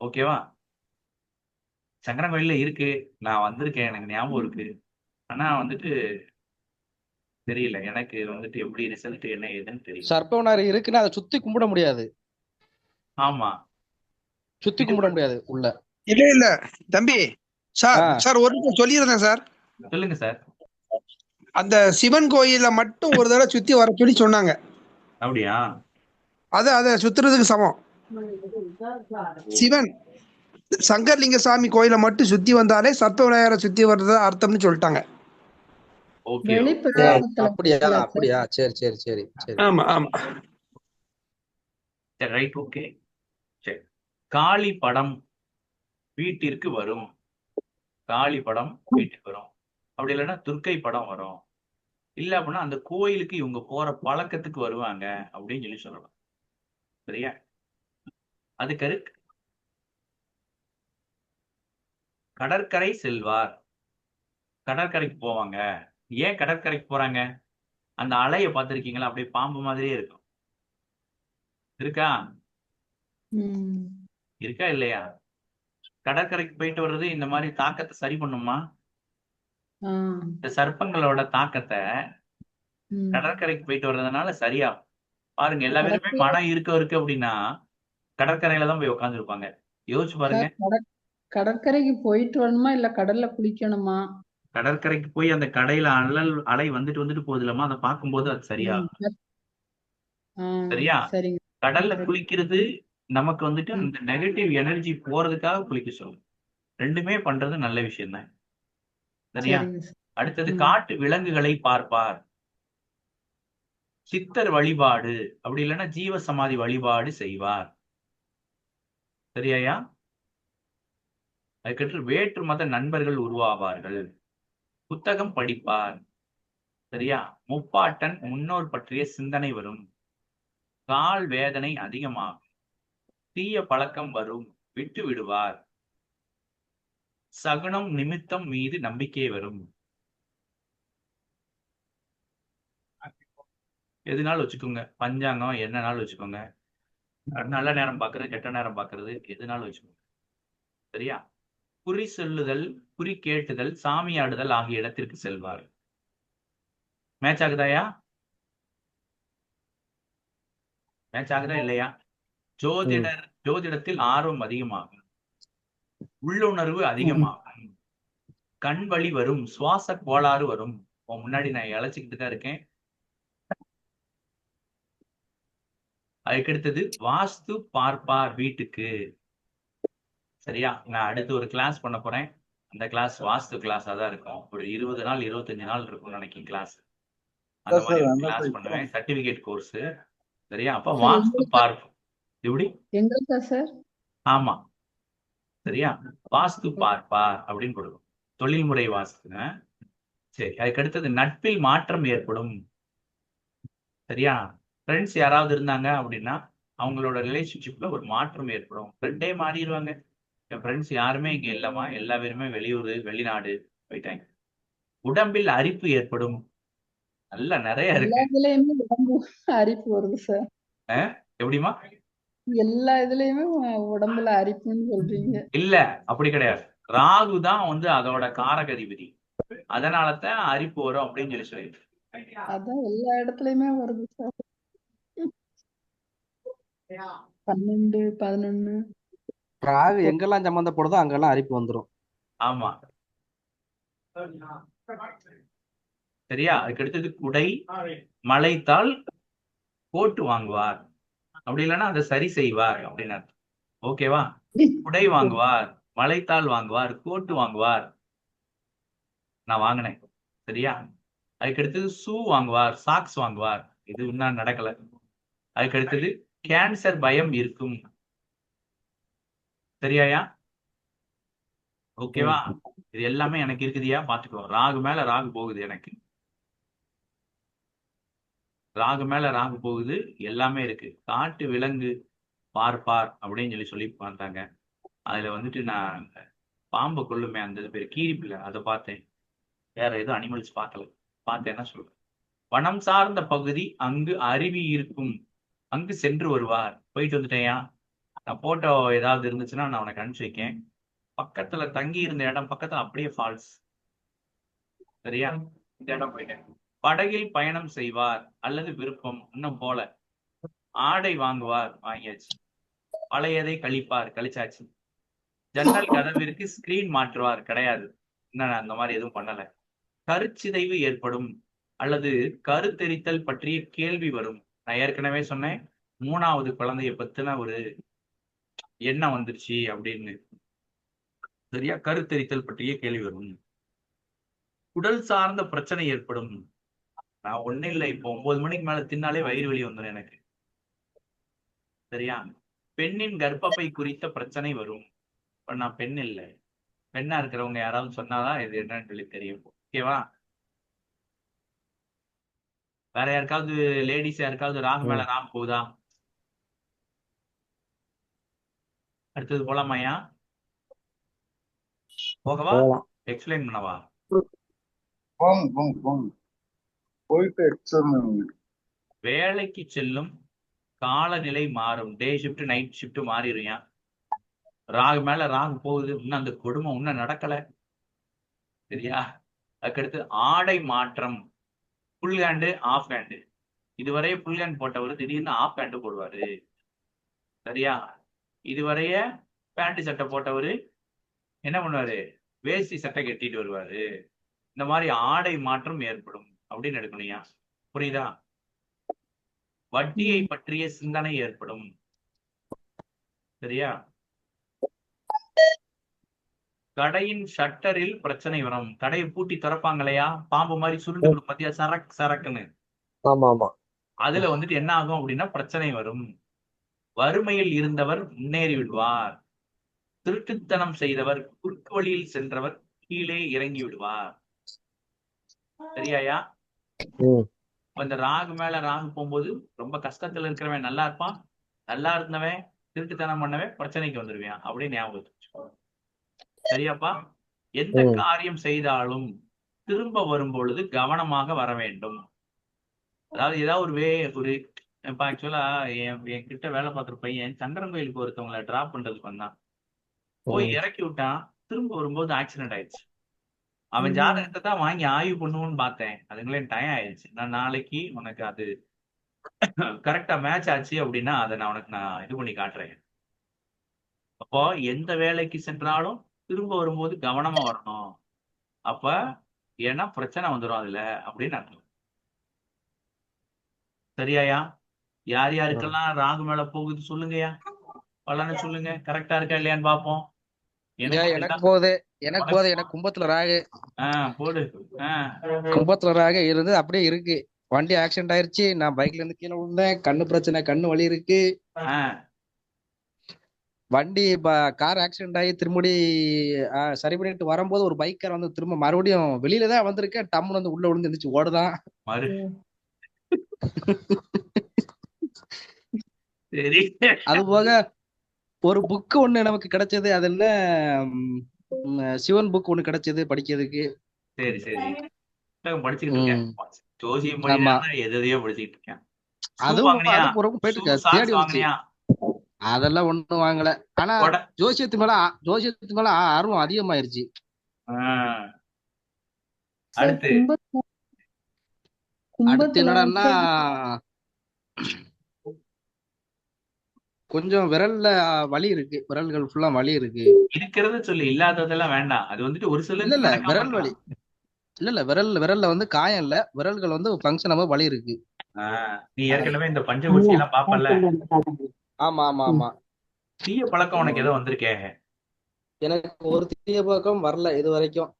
Speaker 1: ஓகேவா? சங்கரன் கோயில்ல இருக்கு, நான் வந்திருக்கேன், எனக்கு ஞாபகம் இருக்கு. ஆனா வந்துட்டு தெரியல எனக்கு வந்துட்டு எப்படி ரிசல்ட் என்ன ஏதுன்னு தெரியல.
Speaker 5: சர்ப்பவனார் இருக்குன்னா அதை சுத்தி கும்பிட முடியாது.
Speaker 1: ஆமா,
Speaker 5: சுத்தி கும்பிட முடியாது உள்ள.
Speaker 7: இல்ல தம்பி சார், சார் ஒரு நிமிஷம் சொல்லியிருந்தேன் சார்.
Speaker 1: சொல்லுங்க சார்.
Speaker 7: அந்த சிவன் கோயில மட்டும் ஒரு தடவை சுத்தி வர சொல்லி சொன்னாங்க.
Speaker 1: அப்படியா?
Speaker 7: அத சுத்துறதுக்கு சமம். சிவன் சங்கர்லிங்க சாமி கோயில மட்டும் சுத்தி வந்தாலே சர்ப்ப விநாயகரை சுத்தி வர்றதா அர்த்தம்னு சொல்லிட்டாங்க.
Speaker 5: அப்படியா? அப்படியா? சரி சரி சரி சரி.
Speaker 7: ஆமா ஆமா.
Speaker 1: சரி, ரைட், ஓகே. சரி, காளி படம் வீட்டிற்கு வரும். காளி படம் வீட்டுக்கு வரும். அப்படி இல்லைன்னா துர்க்கை படம் வரும். இல்ல அப்படின்னா அந்த கோயிலுக்கு இவங்க போற பழக்கத்துக்கு வருவாங்க அப்படின்னு சொல்லி சொல்லலாம். சரியா? அதுக்கு கடற்கரை செல்வார். கடற்கரைக்கு போவாங்க. ஏன் கடற்கரைக்கு போறாங்க? அந்த அலையை பார்த்திருக்கீங்களா? அப்படியே பாம்பு மாதிரியே இருக்கும். இருக்கா? இருக்கா இல்லையா? கடற்கரைக்கு போயிட்டு வர்றது இந்த மாதிரி தாக்கத்தை சரி பண்ணுமா?
Speaker 3: ஆ.
Speaker 1: இந்த சர்ப்பங்களோட தாக்கத்தை
Speaker 3: ம்.
Speaker 1: கடற்கரைக்கு போயிட்டு வர்றதுனால சரியாகும். பாருங்க, எல்லா பேருமே
Speaker 3: கடற்கரை
Speaker 1: மனம் இருக்கு அப்படின்னா கடற்கரையில தான் போய் உட்காந்துருப்பாங்க. யோசிச்சு பாருங்க.
Speaker 3: சார், கடற்கரைக்கு போயிட்டு வரணுமா இல்ல கடல்ல குளிக்கணுமா?
Speaker 1: கடற்கரைக்கு போய் அந்த கடையில அலை வந்துட்டு வந்துட்டு போகுதுலமா, அதை பார்க்கும்போது அது
Speaker 3: ம்.
Speaker 1: சரியாகும்.
Speaker 3: ஆ,
Speaker 1: சரியா?
Speaker 3: சரிங்க.
Speaker 1: கடல்ல
Speaker 3: சரி.
Speaker 1: குளிக்கிறது நமக்கு வந்துட்டு
Speaker 3: ம்.
Speaker 1: அந்த நெகட்டிவ் எனர்ஜி போறதுக்காக குளிக்க சொல்லும். ரெண்டுமே பண்றது நல்ல விஷயம் தான். சரியா?
Speaker 3: சரிங்க சார்.
Speaker 1: அடுத்தது
Speaker 3: ம்.
Speaker 1: காட்டு விலங்குகளை பார்ப்பார். சித்தர் வழிபாடு அப்படி இல்லைன்னா ஜீவ சமாதி வழிபாடு செய்வார். சரியாயா? அதுக்கடுத்து வேற்று மத நண்பர்கள் உருவாவார்கள். புத்தகம் படிப்பார். சரியா? முப்பாட்டன் முன்னோர் பற்றிய சிந்தனை வரும். கால் வேதனை அதிகமாகும். தீய பழக்கம் வரும், விட்டு விடுவார். சகுனம் நிமித்தம் மீது நம்பிக்கை வரும். எதுனாலும் வச்சுக்கோங்க, பஞ்சாங்கம் என்னனாலும் வச்சுக்கோங்க, நல்ல நேரம் பார்க்கறது கெட்ட நேரம் பார்க்கறது எதுனாலும் வச்சுக்கோங்க. சரியா? குறி சொல்லுதல், குறி கேட்டுதல், சாமியாடுதல் ஆகிய இடத்திற்கு செல்வார். மேட்ச் ஆகுதாயா? மேட்ச் ஆகுதா இல்லையா? ஜோதிடத்தில் ஆர்வம் அதிகமாகும். உள்ளுணர்வு அதிகமாகும். கண் வலி வரும், சுவாச கோளாறு வரும். முன்னாடி நான் இழைச்சிக்கிட்டு தான் இருக்கேன். அதுக்கடுத்தது வாஸ்து பார்ப்பார் வீட்டுக்கு. சரியா? நான் அடுத்து ஒரு கிளாஸ் பண்ண போறேன். அந்த கிளாஸ் வாஸ்து கிளாஸா தான் இருக்கும். ஒரு 20 நாள் 25 நாள் இருக்கும்னு நினைக்கிறேன் கிளாஸ். அந்த மாதிரி ஒரு கிளாஸ் பண்ணுவேன், சர்டிபிகேட் கோர்ஸ். சரியா? அப்ப
Speaker 3: சார்,
Speaker 1: வாஸ்து பார்ப்பு எப்படி?
Speaker 3: எங்களுக்கா சார்?
Speaker 1: ஆமா. சரியா? வாஸ்து பார்ப்பார் அப்படின்னு கொடுக்கும். தொழில்முறை வாஸ்துங்க. சரி, அதுக்கு அடுத்தது நட்பில் மாற்றம் ஏற்படும். சரியா? ஃப்ரெண்ட்ஸ் யாராவது இருந்தாங்க அப்படின்னா அவங்களோட ரிலேஷன்ஷிப்ல ஒரு மாற்றம் ஏற்படும். ஃப்ரெண்டே மாறிடுவாங்க. என் ஃப்ரெண்ட்ஸ் யாருமே இங்க இல்லம்மா, எல்லா பேருமே வெளியூர் வெளிநாடு போயிட்டாங்க. உடம்பில் அரிப்பு ஏற்படும். நல்லா நிறைய
Speaker 3: எல்லா
Speaker 1: இருக்கு.
Speaker 3: இதுலயுமே உடம்பு அரிப்பு வருது சார்.
Speaker 1: எப்படிமா?
Speaker 3: எல்லா இதுலயுமே உடம்புல அரிப்புன்னு சொல்றீங்க.
Speaker 1: இல்ல, அப்படி கிடையாது. ராகு தான் வந்து அதோட காரகதிபதி. அதனாலதான் அரிப்பு வரும் அப்படின்னு சொல்லிட்டு.
Speaker 3: அதான் எல்லா இடத்துலயுமே வருது சார். 12, 11.
Speaker 5: ராகு எங்கெல்லாம் சம்மந்தப்படுதோ அங்கெல்லாம் அரிப்பு வந்துரும்.
Speaker 1: ஆமா. சரியா? அதுக்கு அடுத்தது குடை, மழைத்தால் போட்டு வாங்குவார். அப்படி இல்லைன்னா அதை சரி செய்வார் அப்படின்னு அர்த்தம். ஓகேவா? குடை வாங்குவார், மழைத்தாள் வாங்குவார், கோட்டு வாங்குவார். நான் வாங்கினேன். சரியா? அதுக்கு அடுத்தது ஷூ வாங்குவார், சாக்ஸ் வாங்குவார். இது இன்னும் நடக்கல. அதுக்கு அடுத்தது கேன்சர் பயம் இருக்கும். சரியாயா? ஓகேவா? இது எல்லாமே எனக்கு இருக்குதியா? பாத்துக்கோ. ராகு மேல ராகு போகுது எனக்கு. ராகு மேல ராகு போகுது, எல்லாமே இருக்கு. காட்டு விலங்கு பார்ப்பார் அப்படின்னு சொல்லி பார்த்தாங்க. அதுல வந்துட்டு நான் பாம்பை கொள்ளுமே அந்த பேர் கீரிப்பில்லை, அதை பார்த்தேன். வேற எதுவும் அனிமல்ஸ் பார்க்கல. பார்த்தேன்னா சொல்றேன். வனம் சார்ந்த பகுதி, அங்கு அருவி இருக்கும், அங்கு சென்று வருவார். போயிட்டு வந்துட்டேயா? நான் போட்டோ ஏதாவது இருந்துச்சுன்னா நான் உனக்கு அனுப்பிச்சு வைக்கேன். பக்கத்துல தங்கி இருந்த இடம் பக்கத்துல அப்படியே ஃபால்ஸ். சரியா? இந்த இடம் போயிட்டேன். படகில் பயணம் செய்வார் அல்லது விருப்பம், இன்னும் போல. ஆடை வாங்குவார், வாங்கியாச்சு. பழையதை கழிப்பார், கழிச்சாச்சு. ஜன்னல் கதவிற்கு ஸ்கிரீன் மாற்றுவார், கிடையாது. இன்னும் நான் அந்த மாதிரி எதுவும் பண்ணல. கருச்சிதைவு ஏற்படும் அல்லது கருத்தெரித்தல் பற்றிய கேள்வி வரும். நான் ஏற்கனவே சொன்னேன், 3வது குழந்தைய பத்தின ஒரு எண்ணம் வந்துருச்சு அப்படின்னு. சரியா? கருத்தெரித்தல் பற்றிய கேள்வி வரும். உடல் சார்ந்த பிரச்சனை ஏற்படும். நான் ஒண்ணு இல்லை, இப்போ 9 மணிக்கு மேல தின்னாலே வயிறு வலி வந்துடும் எனக்கு. சரியா? பெண்ணின் கர்ப்பப்பை குறித்த பிரச்சனை வரும். இப்ப நான் பெண் இல்லை. பெண்ணா இருக்கிறவங்க யாராவது சொன்னாதான் இது என்னன்னு சொல்லி தெரியும். ஓகேவா? வேற யாருக்காவது லேடிஸ் யாருக்காவது ராகு மேல ராகு போகுதா? அடுத்தது போலாமாயா? போகவா? எக்ஸ்பிளைன் பண்ணவா?
Speaker 6: போயிட்டு எக்ஸாம்.
Speaker 1: வேலைக்கு செல்லும் காலநிலை மாறும். டே ஷிப்ட் நைட் ஷிப்ட் மாறிடுயா. ராகு மேல ராகு போகுது, இன்னும் அந்த கொடுமை இன்னும் நடக்கல. சரியா? அதுக்கடுத்து ஆடை மாற்றம், ஃபுல் ஹேண்டு ஆஃப் ஹேண்டு. இதுவரைய ஃபுல் ஹேண்ட் போட்டவர் திடீர்னு ஆஃப் ஹேண்டு போடுவாரு. சரியா? இதுவரைய பேண்ட் சட்டை போட்டவர் என்ன பண்ணுவாரு, வேஷ்டி சட்டை கட்டிட்டு வருவாரு. இந்த மாதிரி ஆடை மாற்றம் ஏற்படும் அப்படின்னு எடுக்கணும்யா. புரியுதா? வட்டியை பற்றிய சிந்தனை ஏற்படும். சரியா? கடையின் ஷட்டரில் பிரச்சனை வரும். கடையை பூட்டி திறப்பாங்க இல்லையா, பாம்பு மாதிரி சுருண்டு வரும் பாத்தியா, சரக் சரக்குன்னு.
Speaker 8: ஆமா ஆமா.
Speaker 1: அதுல வந்துட்டு என்ன ஆகும் அப்படின்னா பிரச்சனை வரும். வறுமையில் இருந்தவர் முன்னேறி விடுவார். திருட்டுத்தனம் செய்தவர், குறுக்கு வழியில் சென்றவர் கீழே இறங்கி விடுவார். சரியாயா?
Speaker 8: ம்.
Speaker 1: இந்த ராகு மேல ராகு போகும்போது ரொம்ப கஷ்டத்துல இருக்கிறவன் நல்லா இருப்பான், நல்லா இருந்தவன் திருட்டுத்தனம் பண்ணவன் பிரச்சனைக்கு வந்துருவான் அப்படின்னு ஞாபகம் வச்சுக்கோ. சரியாப்பா? எந்த காரியம் செய்தாலும் திரும்ப வரும் பொழுது கவனமாக வர வேண்டும். அதாவது ஏதாவது ஒரு இப்ப ஆக்சுவலா என் கிட்ட வேலை பார்க்குற பையன் சங்கரன் கோயிலுக்கு ஒருத்தவங்களை டிராப் பண்றதுக்கு வந்தான். போய் இறக்கி விட்டான். திரும்ப வரும்போது ஆக்சிடென்ட் ஆயிடுச்சு. அவன் ஜாதகத்தை தான் வாங்கி ஆய்வு பண்ணுவோம்னு பார்த்தேன். அதுங்களே டைம் ஆயிடுச்சு. நான் நாளைக்கு உனக்கு அது கரெக்டா மேட்ச் ஆச்சு அப்படின்னா அதை நான் இது பண்ணி காட்டுறேன். அப்போ எந்த வேலைக்கு சென்றாலும் திரும்ப வரும்போது கவனமா வரணும். அப்ப ஏன்னா பிரச்சனை வந்துடும் அதுல அப்படின்னு அர்த்தம். சரியாயா? யார் யாருக்கெல்லாம் ராகு மேல போகுது சொல்லுங்கய்யா, பலனை சொல்லுங்க. கரெக்டா இருக்கா இல்லையான்னு பாப்போம்.
Speaker 5: எனக்கு போகுது. எனக்கு கும்பத்துல ராகு.
Speaker 1: போடு.
Speaker 5: கும்பத்துல ராகு இருந்து அப்படியே இருக்கு. வண்டி ஆக்சிடென்ட் ஆயிருச்சு. நான் பைக்ல இருந்து கீழே விழுந்தேன். கண்ணு பிரச்சனை, கண்ணு வலி இருக்கு. வண்டி கார் ஆக்சிடென்ட் ஆகி திரும்பி சரி பண்ணிட்டு வரும்போது ஒரு பைக்கர் வந்து திரும்ப மறுபடியும் வெளியில தான் வந்திருக்கேன். டம்முன்னு வந்து உள்ள விழுந்து இருந்துச்சு, ஓடுதான்.
Speaker 1: சரி.
Speaker 5: அது போக ஒரு புக் ஒண்ணு நமக்கு கிடைச்சது. அது என்ன, சிவன் புக் ஒண்ணு கிடைச்சது படிக்கிறதுக்கு.
Speaker 1: சரி சரி. படிச்சுக்கிட்டு இருக்கேன். ஜோசியம் எதையோ படிச்சுக்கிட்டு இருக்கேன்.
Speaker 5: அதெல்லாம் ஒண்ணும் வாங்கல. ஆனா ஜோசியத்து மேல ஆர்வம் அதிகமாயிருச்சு.
Speaker 1: அடுத்து
Speaker 5: என்னன்னா கொஞ்சம் விரல்ல வலி இருக்கு. விரல்கள் ஃபுல்லா வலி இருக்கு.
Speaker 1: இருக்கிறது சொல்லு, இல்லாததெல்லாம் வேண்டாம். அது வந்துட்டு ஒரு சில
Speaker 5: இல்ல விரல் வலி இல்ல விரல்ல வந்து காயம் இல்ல, விரல்கள் வந்து ஃபங்க்ஷன் ஆக வலி இருக்கு.
Speaker 1: நீ ஏற்கனவே இந்த பஞ்சகுஷ்டி எல்லாம் பாப்பல.
Speaker 5: ஆமா ஆமா ஆமா.
Speaker 1: தீய பழக்கம் உனக்கு ஏதோ வந்திருக்கே?
Speaker 5: எனக்கு ஒரு தீய பழக்கம் வரல இது வரைக்கும்.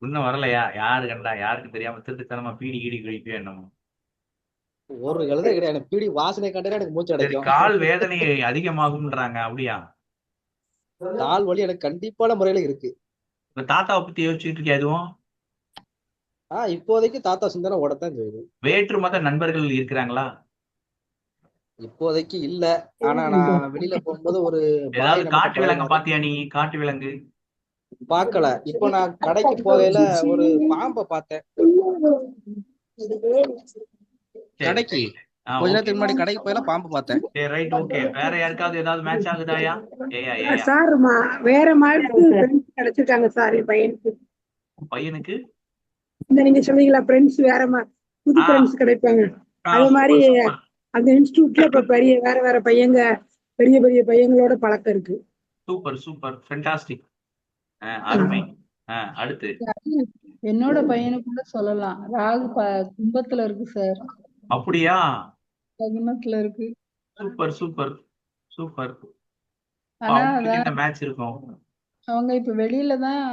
Speaker 1: இன்னும் வரலையா? யாரு கண்டா? யாருக்கு தெரியாம திருட்டுத்தனமா பீடி கீடி கழிப்பே என்னமோ?
Speaker 5: ஒரு எழுத கிடையாது. பீடி வாசனை கண்டா எனக்கு மூச்சு அடைக்கும்.
Speaker 1: கால் வேதனை அதிகமாகும்ன்றாங்க, அப்படியா?
Speaker 5: கால் வலி எனக்கு கண்டிப்பான முறையில இருக்கு.
Speaker 1: தாத்தாவை பத்தி யோசிச்சுட்டு இருக்கியா எதுவும்?
Speaker 5: இப்போதைக்கு தாத்தா சிந்தனை ஓடத்தான் செய்யுது.
Speaker 1: வேற்று மத நண்பர்கள் இருக்கிறாங்களா?
Speaker 5: இப்போதைக்கு இல்ல. ஆனா நான் வெளியில போகும்போது ஒரு
Speaker 1: காட்டு விலங்கு பாத்தியா நீ? காட்டு விலங்கு
Speaker 5: பாக்கல. இப்போ நான் கடைக்கு போகையில ஒரு பாம்பை பார்த்தேன். கடைக்கு கொஞ்ச நேரத்துக்கு முன்னாடி கடைக்கு போயில பாம்பு பார்த்தேன்.
Speaker 1: Right, okay. வேற யாருக்காவது ஏதாவது மேட்ச் ஆகுதாயா?
Speaker 4: சார் வேற மாதிரி கிடைச்சிருக்காங்க சார் என்
Speaker 1: பையனுக்கு.
Speaker 4: இந்த நீங்க சொன்னீங்களா ஃப்ரெண்ட்ஸ் வேற புது ஃப்ரெண்ட்ஸ் கிடைப்பாங்க. அதே மாதிரி அந்த இன்ஸ்டிடியூட்ல இப்ப வேற வேற பெரிய பெரிய பையங்களோட பழக்கம் இருக்கு.
Speaker 1: சூப்பர் சூப்பர், ஃபேண்டாஸ்டிக், அருமை. அடுத்து
Speaker 3: என்னோட பையனுக்கு கூட சொல்லலாம். ராகு கும்பத்துல இருக்கு சார்.
Speaker 1: அப்படியா?
Speaker 3: லக்னத்துல இருக்கு.
Speaker 1: Super super super. மேட்ச் இருக்கும்.
Speaker 3: அவங்க இப்ப வெளியில தான்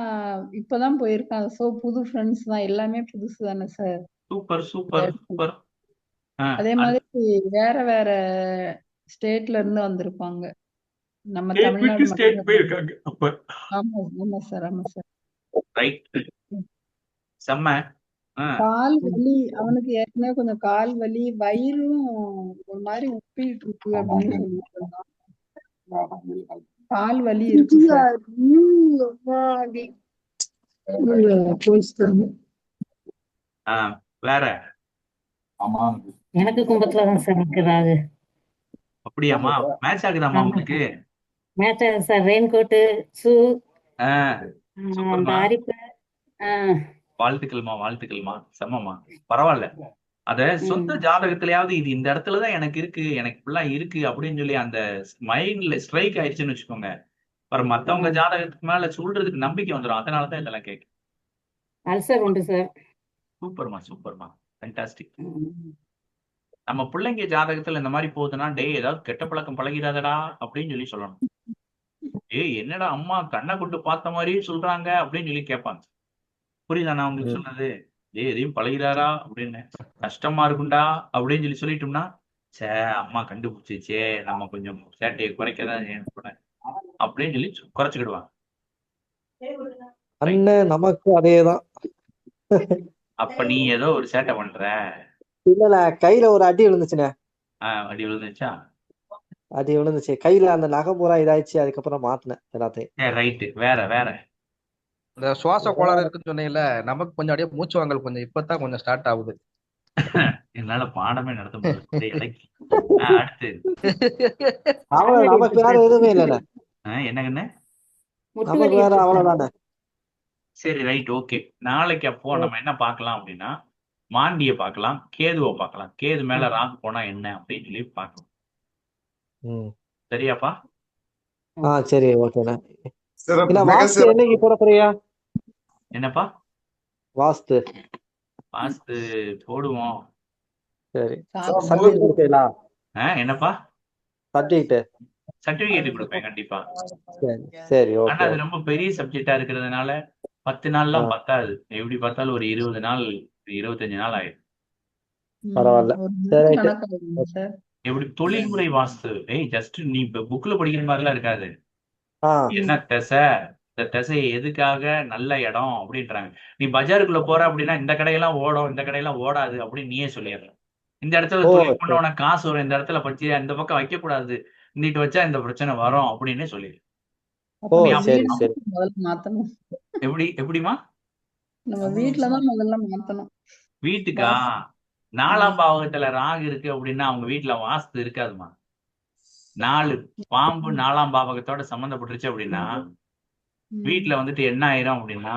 Speaker 3: இப்பதான் போயிருக்காங்க. சோ புது ஃப்ரெண்ட்ஸ் தான், எல்லாமே புதுசு தானே சார்.
Speaker 1: Super super super.
Speaker 3: அதே மாதிரி வேற வேற ஸ்டேட்ல இருந்து வந்திருப்பாங்க. நம்ம தமிழ்நாடு
Speaker 1: ஸ்டேட் போயிருக்காங்க அப்ப.
Speaker 3: ஆமா ஆமா சார், ஆமா சார்.
Speaker 1: ரைட், செம்ம.
Speaker 3: கால் வலி அவனுக்கு ஏற்கனவே கொஞ்சம் கால் வலி, வயிறும் ஒரு மாதிரி உப்பிட்டு இருக்கு அப்படின்னு சொல்லிட்டு இருந்தான். கால் வலி இருக்கு சார்.
Speaker 1: வேற
Speaker 9: எனக்கு கும்பத்துலதான் சார் இருக்கிறாரு.
Speaker 1: அப்படியாமா? மேட்ச் ஆகுதாமா உங்களுக்கு?
Speaker 9: மேட்ச் ஆகுது சார். ரெயின் கோட்டு, ஷூ, அந்த அரிப்பு,
Speaker 1: வாழ்த்துக்கள்மா, வாழ்த்துக்கள்மா. செம்மம்மா. பரவாயில்ல. அத சொந்த ஜாதகத்திலயாவது இது இந்த இடத்துலதான் எனக்கு இருக்கு, எனக்கு ஃபுல்லா இருக்கு அப்படின்னு சொல்லி அந்த மைண்ட்ல ஸ்ட்ரைக் ஆயிடுச்சுன்னு வச்சுக்கோங்க. அப்புறம் மத்தவங்க ஜாதகத்துக்கு மேல சொல்றதுக்கு நம்பிக்கை வந்துடும். அதனாலதான் இதெல்லாம் கேட்க.
Speaker 9: அல்சர் உண்டு சார்.
Speaker 1: சூப்பர்மா, சூப்பர்மா. ஃபேண்டாஸ்டிக். நம்ம பிள்ளைங்க ஜாதகத்துல இந்த மாதிரி போகுதுன்னா, டேய் ஏதாவது கெட்ட பழக்கம் பழகிறாதடா அப்படின்னு சொல்லி சொல்லணும். ஏய் என்னடா அம்மா கண்ணை கொண்டு பார்த்த மாதிரியே சொல்றாங்க அப்படின்னு சொல்லி கேட்பாங்க. புரியுதா நான் உங்களுக்கு சொன்னது? ஏய் எதையும் பழகிறாரா அப்படின்னு. கஷ்டமா இருக்கும்டா அப்படின்னு சொல்லி சொல்லிட்டோம்னா, சே அம்மா கண்டுபிடிச்சிச்சே, நம்ம கொஞ்சம் சேட்டையை குறைக்கதான் போனேன் அப்படின்னு சொல்லி குறைச்சுக்கிடுவாங்க.
Speaker 8: அண்ணன் நமக்கு அதேதான்.
Speaker 1: அப்ப நீ ஏதோ ஒரு சேட்டை பண்ற.
Speaker 8: இல்ல கையில ஒரு அடி விழுந்துச்சுண்ணே.
Speaker 1: அடி விழுந்துச்சா?
Speaker 8: அடி விழுந்துச்சு கையில, அந்த நகை பூரா இதாயிடுச்சு. அதுக்கப்புறம் மாத்தினேன் எல்லாத்தையும்.
Speaker 1: ரைட்டு. வேற வேற
Speaker 5: இந்த சுவாச கோளாறு இருக்குன்னு சொன்னீங்கல்ல, நமக்கு கொஞ்சம் அப்படியே மூச்சு வாங்கல் கொஞ்சம் இப்பதான் கொஞ்சம் ஸ்டார்ட் ஆகுது.
Speaker 1: என்னால பாடமே நடத்த முடியல. அடுத்து
Speaker 8: அவ்வளவு நமக்கு வேற எதுவுமே இல்லைண்ணே.
Speaker 1: என்னங்கண்ணே?
Speaker 8: நமக்கு வேற அவ்வளவுதானே.
Speaker 1: சரி ரைட் ஓகே. நாளைக்கு அப்போ நம்ம என்ன பார்க்கலாம் அப்படின்னா, மாண்டிய பார்க்கலாம், கேதுவை பார்க்கலாம். கேது மேல ராகு போனா என்ன அப்படின்னு சொல்லி பார்க்கலாம். சரியாப்பா?
Speaker 8: சரி ஓகேண்ணே.
Speaker 6: சிறப்பு, மிக
Speaker 8: வாஸ்து
Speaker 6: சிறப்பு.
Speaker 8: என்னைக்கு போட போறியா?
Speaker 1: என்னப்பா?
Speaker 8: வாஸ்து
Speaker 1: வாஸ்து போடுவோம்.
Speaker 8: சரி.
Speaker 6: சார்,
Speaker 8: சர்டிபிகேட் கொடுப்பீங்களா?
Speaker 1: என்னப்பா? சர்டிபிகேட் கொடுப்பேன் கண்டிப்பா.
Speaker 8: சரி
Speaker 1: ஆனா
Speaker 8: ஓகே.
Speaker 1: அது ரொம்ப பெரிய சப்ஜெக்டா இருக்கிறதுனால 10 நாள்லாம் பத்தாது. எப்படி பார்த்தாலும் ஒரு 20 நாள் 25 நாள் ஆயிடும்.
Speaker 8: பரவாயில்ல.
Speaker 3: ஒரு
Speaker 8: சரி
Speaker 3: மாசம் கணக்காகுமா சார்?
Speaker 1: எப்படி தொழில்முறை வாஸ்து? ஜஸ்ட் நீ புக்ல படிக்கிற மாதிரிலாம் இருக்காது. என்ன திசை, இந்த திசை எதுக்காக நல்ல இடம் அப்படின்றாங்க. நீ பஜாருக்குள்ள போற அப்படின்னா இந்த கடையெல்லாம் ஓடும், இந்த கடையெல்லாம் ஓடாது அப்படின்னு நீயே சொல்லிடுற. இந்த இடத்துல தொழில் பண்ண காசு வரும், இந்த இடத்துல பச்சு இந்த பக்கம் வைக்க கூடாது, இங்கிட்டு வச்சா இந்த பிரச்சனை வரும் அப்படின்னு சொல்லிடு.
Speaker 3: அப்ப நம்ம வீடு முதல்ல மாத்தணும்.
Speaker 1: எப்படிமா?
Speaker 3: நம்ம வீட்டுலதான் முதல்ல மாத்தணும்.
Speaker 1: வீட்டுக்கா? 4ஆம் பாவகத்துல ராகு இருக்கு அப்படின்னா அவங்க வீட்டுல வாஸ்து இருக்காதுமா. 4 பாம்பு 4ஆம் பாவகத்தோட சம்பந்தப்பட்டுருச்சு அப்படின்னா வீட்டுல வந்துட்டு என்ன ஆயிரும் அப்படின்னா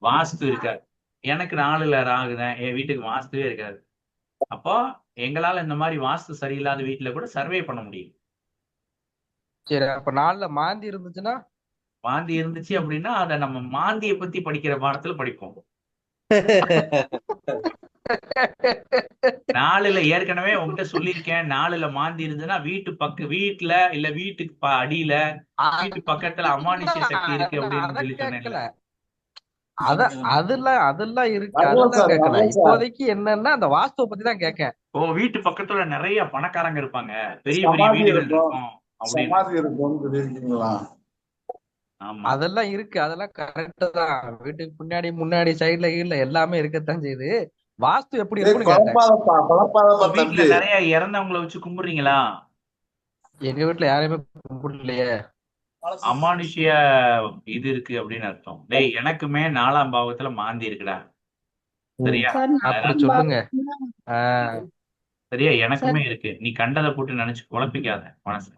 Speaker 1: வாஸ்து இருக்காது. எனக்கு 4ல ராகுதான், என் வீட்டுக்கு வாஸ்துவே இருக்காது. அப்போ எங்களால இந்த மாதிரி வாஸ்து சரியில்லாத வீட்டுல கூட சர்வே பண்ண முடியும்.
Speaker 5: சரி, அப்ப 4ல மாந்தி இருந்துச்சுன்னா?
Speaker 1: மாந்தி இருந்துச்சு அப்படின்னா அதை நம்ம மாந்தியை பத்தி படிக்கிற பாடத்துல படிப்போம். 4ல ஏற்கனவே உங்ககிட்ட சொல்லியிருக்கேன். 4ல மாந்தி இருந்ததுன்னா வீட்டுல இல்ல வீட்டுக்கு அடியில வீட்டு பக்கத்துல அமானுஷ்ய சக்தி இருக்கு அப்படின்னு சொல்லி சொன்னேன்ல.
Speaker 5: அதெல்லாம் இருக்கு, அதெல்லாம் கேட்கல. இப்போதைக்கு என்னன்னா அந்த வாஸ்துவை பத்தி தான் கேட்கேன்.
Speaker 1: வீட்டு பக்கத்துல நிறைய பணக்காரங்க இருப்பாங்க, பெரிய பெரிய வீடுகள் இருக்கும்
Speaker 6: அப்படின்னு.
Speaker 5: அதெல்லாம் இருக்கு, அதெல்லாம் கரெக்ட் தான். வீட்டுக்கு முன்னாடி சைடுல கீழ எல்லாமே இருக்கத்தான் செய்யுது. வாஸ்து எப்படி இருக்குன்னு கேட்டேன்.
Speaker 1: வீட்டுல நிறைய இறந்தவங்களை வச்சு கும்பிடுறீங்களா?
Speaker 5: எங்க வீட்டுல யாரையுமே கும்பிடலையே.
Speaker 1: அமானுஷ்ய இது இருக்கு அப்படின்னு அர்த்தம். டேய் எனக்குமே 4ஆம் பாவத்துல மாந்தி இருக்குடா. சரியா?
Speaker 5: அப்படி சொல்லுங்க.
Speaker 1: சரியா? எனக்குமே இருக்கு. நீ கண்டதை போட்டு நினைச்சு குழப்பிக்காத மனசு.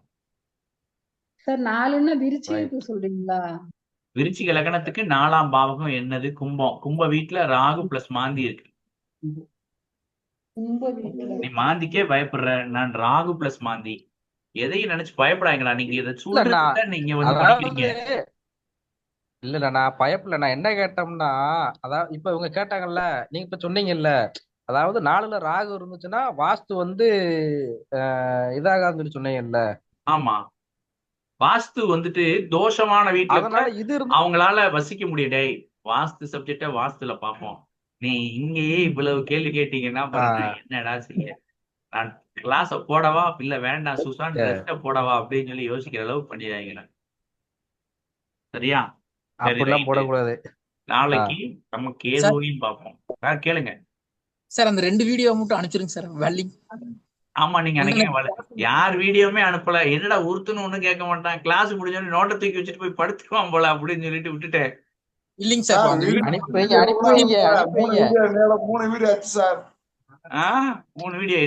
Speaker 3: சார் 4ன்னா விருச்சிகத்துக்கு சொல்றீங்களா?
Speaker 1: விருச்சிக லக்னத்துக்கு 4ஆம் பாவகம் என்னது? கும்பம். கும்ப வீட்டுல ராகு பிளஸ் மாந்தி இருக்கு. நீ மாந்திக்கே பயப்படுற, நான் ராகு பிளஸ் மாந்தி. எதையும் நினைச்சு பயப்படாங்கடா. நீங்க இதை சொல்றதுல நீங்க வந்து படிக்கிறீங்க.
Speaker 5: இல்ல நான் பயப்படல. நான் என்ன கேட்டோம்னா, அதாவது இப்ப இவங்க கேட்டாங்கல்ல, நீங்க இப்ப சொன்னீங்கல்ல, அதாவது 4ல ராகு இருந்துச்சுன்னா வாஸ்து வந்து இதாகாதுன்னு சொல்லி சொன்னீங்கல்ல.
Speaker 1: ஆமா, வாஸ்து வந்துட்டு தோஷமான வீட்டுல அவங்களால வசிக்க முடியும். டேய் வாஸ்து சப்ஜெக்ட வாஸ்துல பாப்போம். நீ இங்கேயே இவ்வளவு கேள்வி கேட்டீங்கன்னா என்னடா செய்ய, நான் கிளாஸ போடவா இல்ல வேண்டாம் சுசான் போடவா அப்படின்னு சொல்லி யோசிக்கிற அளவுக்கு பண்ணிடுறாங்க. சரியா?
Speaker 5: போடக்கூடாது.
Speaker 1: நாளைக்கு நம்ம கேதுவையும் பார்ப்போம். கேளுங்க
Speaker 10: சார். அந்த 2 வீடியோ மட்டும் அனுப்பிச்சிருங்க சார். வெல்லிங்.
Speaker 1: ஆமா, நீங்க அன்னைக்கு யார் வீடியோமே அனுப்பல. என்னடா ஒருத்தனும் ஒண்ணும் கேட்க மாட்டான், கிளாஸ் முடிஞ்சோன்னு நோட்டை தூக்கி வச்சுட்டு போய் படுத்துக்குவான் போல அப்படின்னு சொல்லிட்டு விட்டுட்டேன்.
Speaker 10: இல்லைங்க சார்,
Speaker 6: 3 வீடியோ ஆச்சு சார்.
Speaker 1: 3 வீடியோ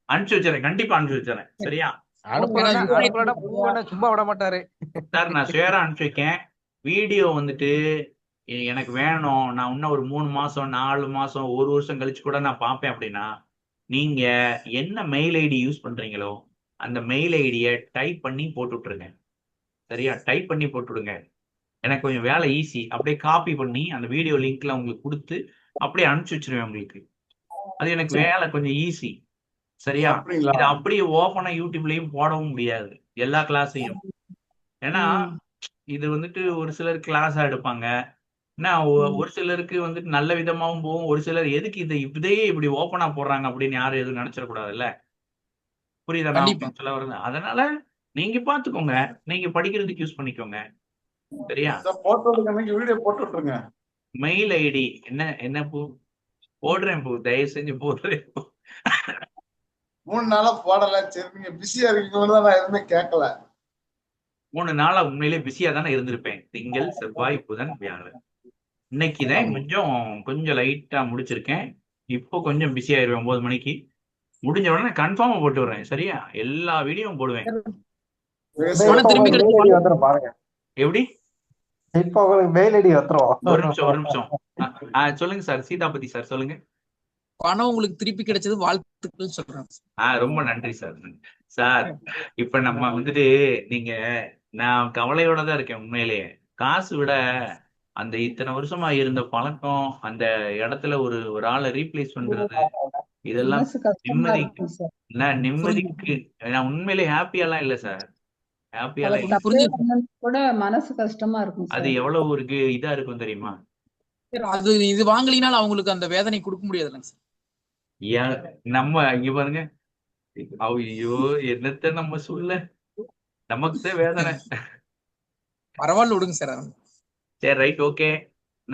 Speaker 1: அனுப்பிச்சு வச்சிடறேன். கண்டிப்பா அனுப்பிச்சு வச்சிடறேன். சரியா?
Speaker 5: சும்மா விட மாட்டாரு
Speaker 1: சார். நான் ஷேரா அனுப்பிச்சு வைக்கேன். வீடியோ வந்துட்டு எனக்கு வேணும், நான் இன்னும் ஒரு 3 மாசம் 4 மாசம் 1 வருஷம் கழிச்சு கூட நான் பார்ப்பேன் அப்படின்னா, நீங்க என்ன மெயில் ஐடி யூஸ் பண்றீங்களோ அந்த மெயில் ஐடியை டைப் பண்ணி போட்டு விட்டுருங்க. சரியா? டைப் பண்ணி போட்டு விடுங்க. எனக்கு கொஞ்சம் வேலை ஈஸி. அப்படியே காப்பி பண்ணி அந்த வீடியோ லிங்க்ல உங்களுக்கு கொடுத்து அப்படியே அனுப்பிச்சு வச்சிருவேன் உங்களுக்கு. அது எனக்கு வேலை கொஞ்சம் ஈஸி. சரியா?
Speaker 6: அப்படிங்களா?
Speaker 1: இது அப்படியே ஓப்பனா யூடியூப்லயும் போடவும் முடியாது எல்லா கிளாஸையும். ஏன்னா இது வந்துட்டு ஒரு சிலர் கிளாஸா எடுப்பாங்க. ஏன்னா ஒரு சிலருக்கு வந்துட்டு நல்ல விதமாவும் போகும். ஒரு சிலர் எதுக்கு இதையே இப்படி ஓப்பனா போடுறாங்க அப்படின்னு யாரும் எதுவும் நினைச்சிடக்கூடாதுல்ல. புரியுதா நான்
Speaker 10: கண்டிப்பா
Speaker 1: உங்களுக்கு சொல்ல வருது? அதனால நீங்க பாத்துக்கோங்க. நீங்க படிக்கிறதுக்கு யூஸ் பண்ணிக்கோங்க. சரியா?
Speaker 6: சார் போட்டு விடுங்க, வீடியோ போட்டு விட்டுருங்க.
Speaker 1: மெயில் ஐடி என்ன பூ போடுறேன் பூ, தயவு செஞ்சு போடுறேன் பூ.
Speaker 6: 3 நாளா போடல. சரி நீங்க பிஸியா இருக்கீங்களோ நான் எதுவுமே கேட்கல.
Speaker 1: 3 நாளா உண்மையிலேயே பிஸியா தானே இருந்திருப்பேன். திங்கள், செவ்வாய், புதன், வியாழன். இன்னைக்குதான் கொஞ்சம் லைட்டா முடிச்சிருக்கேன். இப்போ கொஞ்சம் பிஸி ஆயிருவேன் 9 மணிக்கு. முடிஞ்ச உடனே கன்ஃபார்மா போட்டு விடுறேன். சரியா? எல்லா வீடியோவும் போடுவேன்.
Speaker 10: பணம் திரும்பி
Speaker 2: மெயில்
Speaker 10: கிடைக்கும்.
Speaker 2: ஐடி வந்துடும் பாருங்க.
Speaker 1: எப்படி?
Speaker 2: இப்போ உங்களுக்கு மெயில் ஐடி வந்துடும்.
Speaker 1: ஒரு நிமிஷம். சொல்லுங்க சார், சீதாபதி சார் சொல்லுங்க.
Speaker 10: பணம் உங்களுக்கு திருப்பி கிடைச்சது வாழ்த்துக்கள் சொல்றேன்.
Speaker 1: ரொம்ப நன்றி சார். சார் இப்ப நம்ம வந்துட்டு நீங்க, நான் கவலையோட தான் இருக்கேன் உண்மையிலேயே. காசு விட அந்த இத்தனை வருஷமா இருந்த பழக்கம், அந்த இடத்துல ஒரு ஒரு ஆளை ரீப்ளேஸ் பண்றது, இதெல்லாம்
Speaker 3: மனசு கஷ்டமா
Speaker 1: நிம்மதிக்கு,
Speaker 3: இருக்கும் சார்.
Speaker 1: நான் நிம்மதிக்கு நான் உண்மையிலேயே ஹாப்பியெல்லாம் இல்லை சார். ஹாப்பியெல்லாம்
Speaker 3: அவர்
Speaker 1: இல்லை.
Speaker 3: தப்பே பண்ணா கூட மனசு கஷ்டமா இருக்கும்
Speaker 1: அது
Speaker 3: சார்.
Speaker 1: எவ்வளவு ஒரு இதா இருக்கும் தெரியுமா?
Speaker 10: அது இது வாங்கலினால அவங்களுக்கு அந்த வேதனை கொடுக்க முடியாதுல்ல சார்.
Speaker 1: நம்ம இங்க பாருங்க, ஐயோ என்னத்த நம்ம சொல்ல, நமக்கு தான் வேதனை.
Speaker 10: பரவாயில்ல விடுங்க சார்.
Speaker 1: சரி ரைட், ஓகே.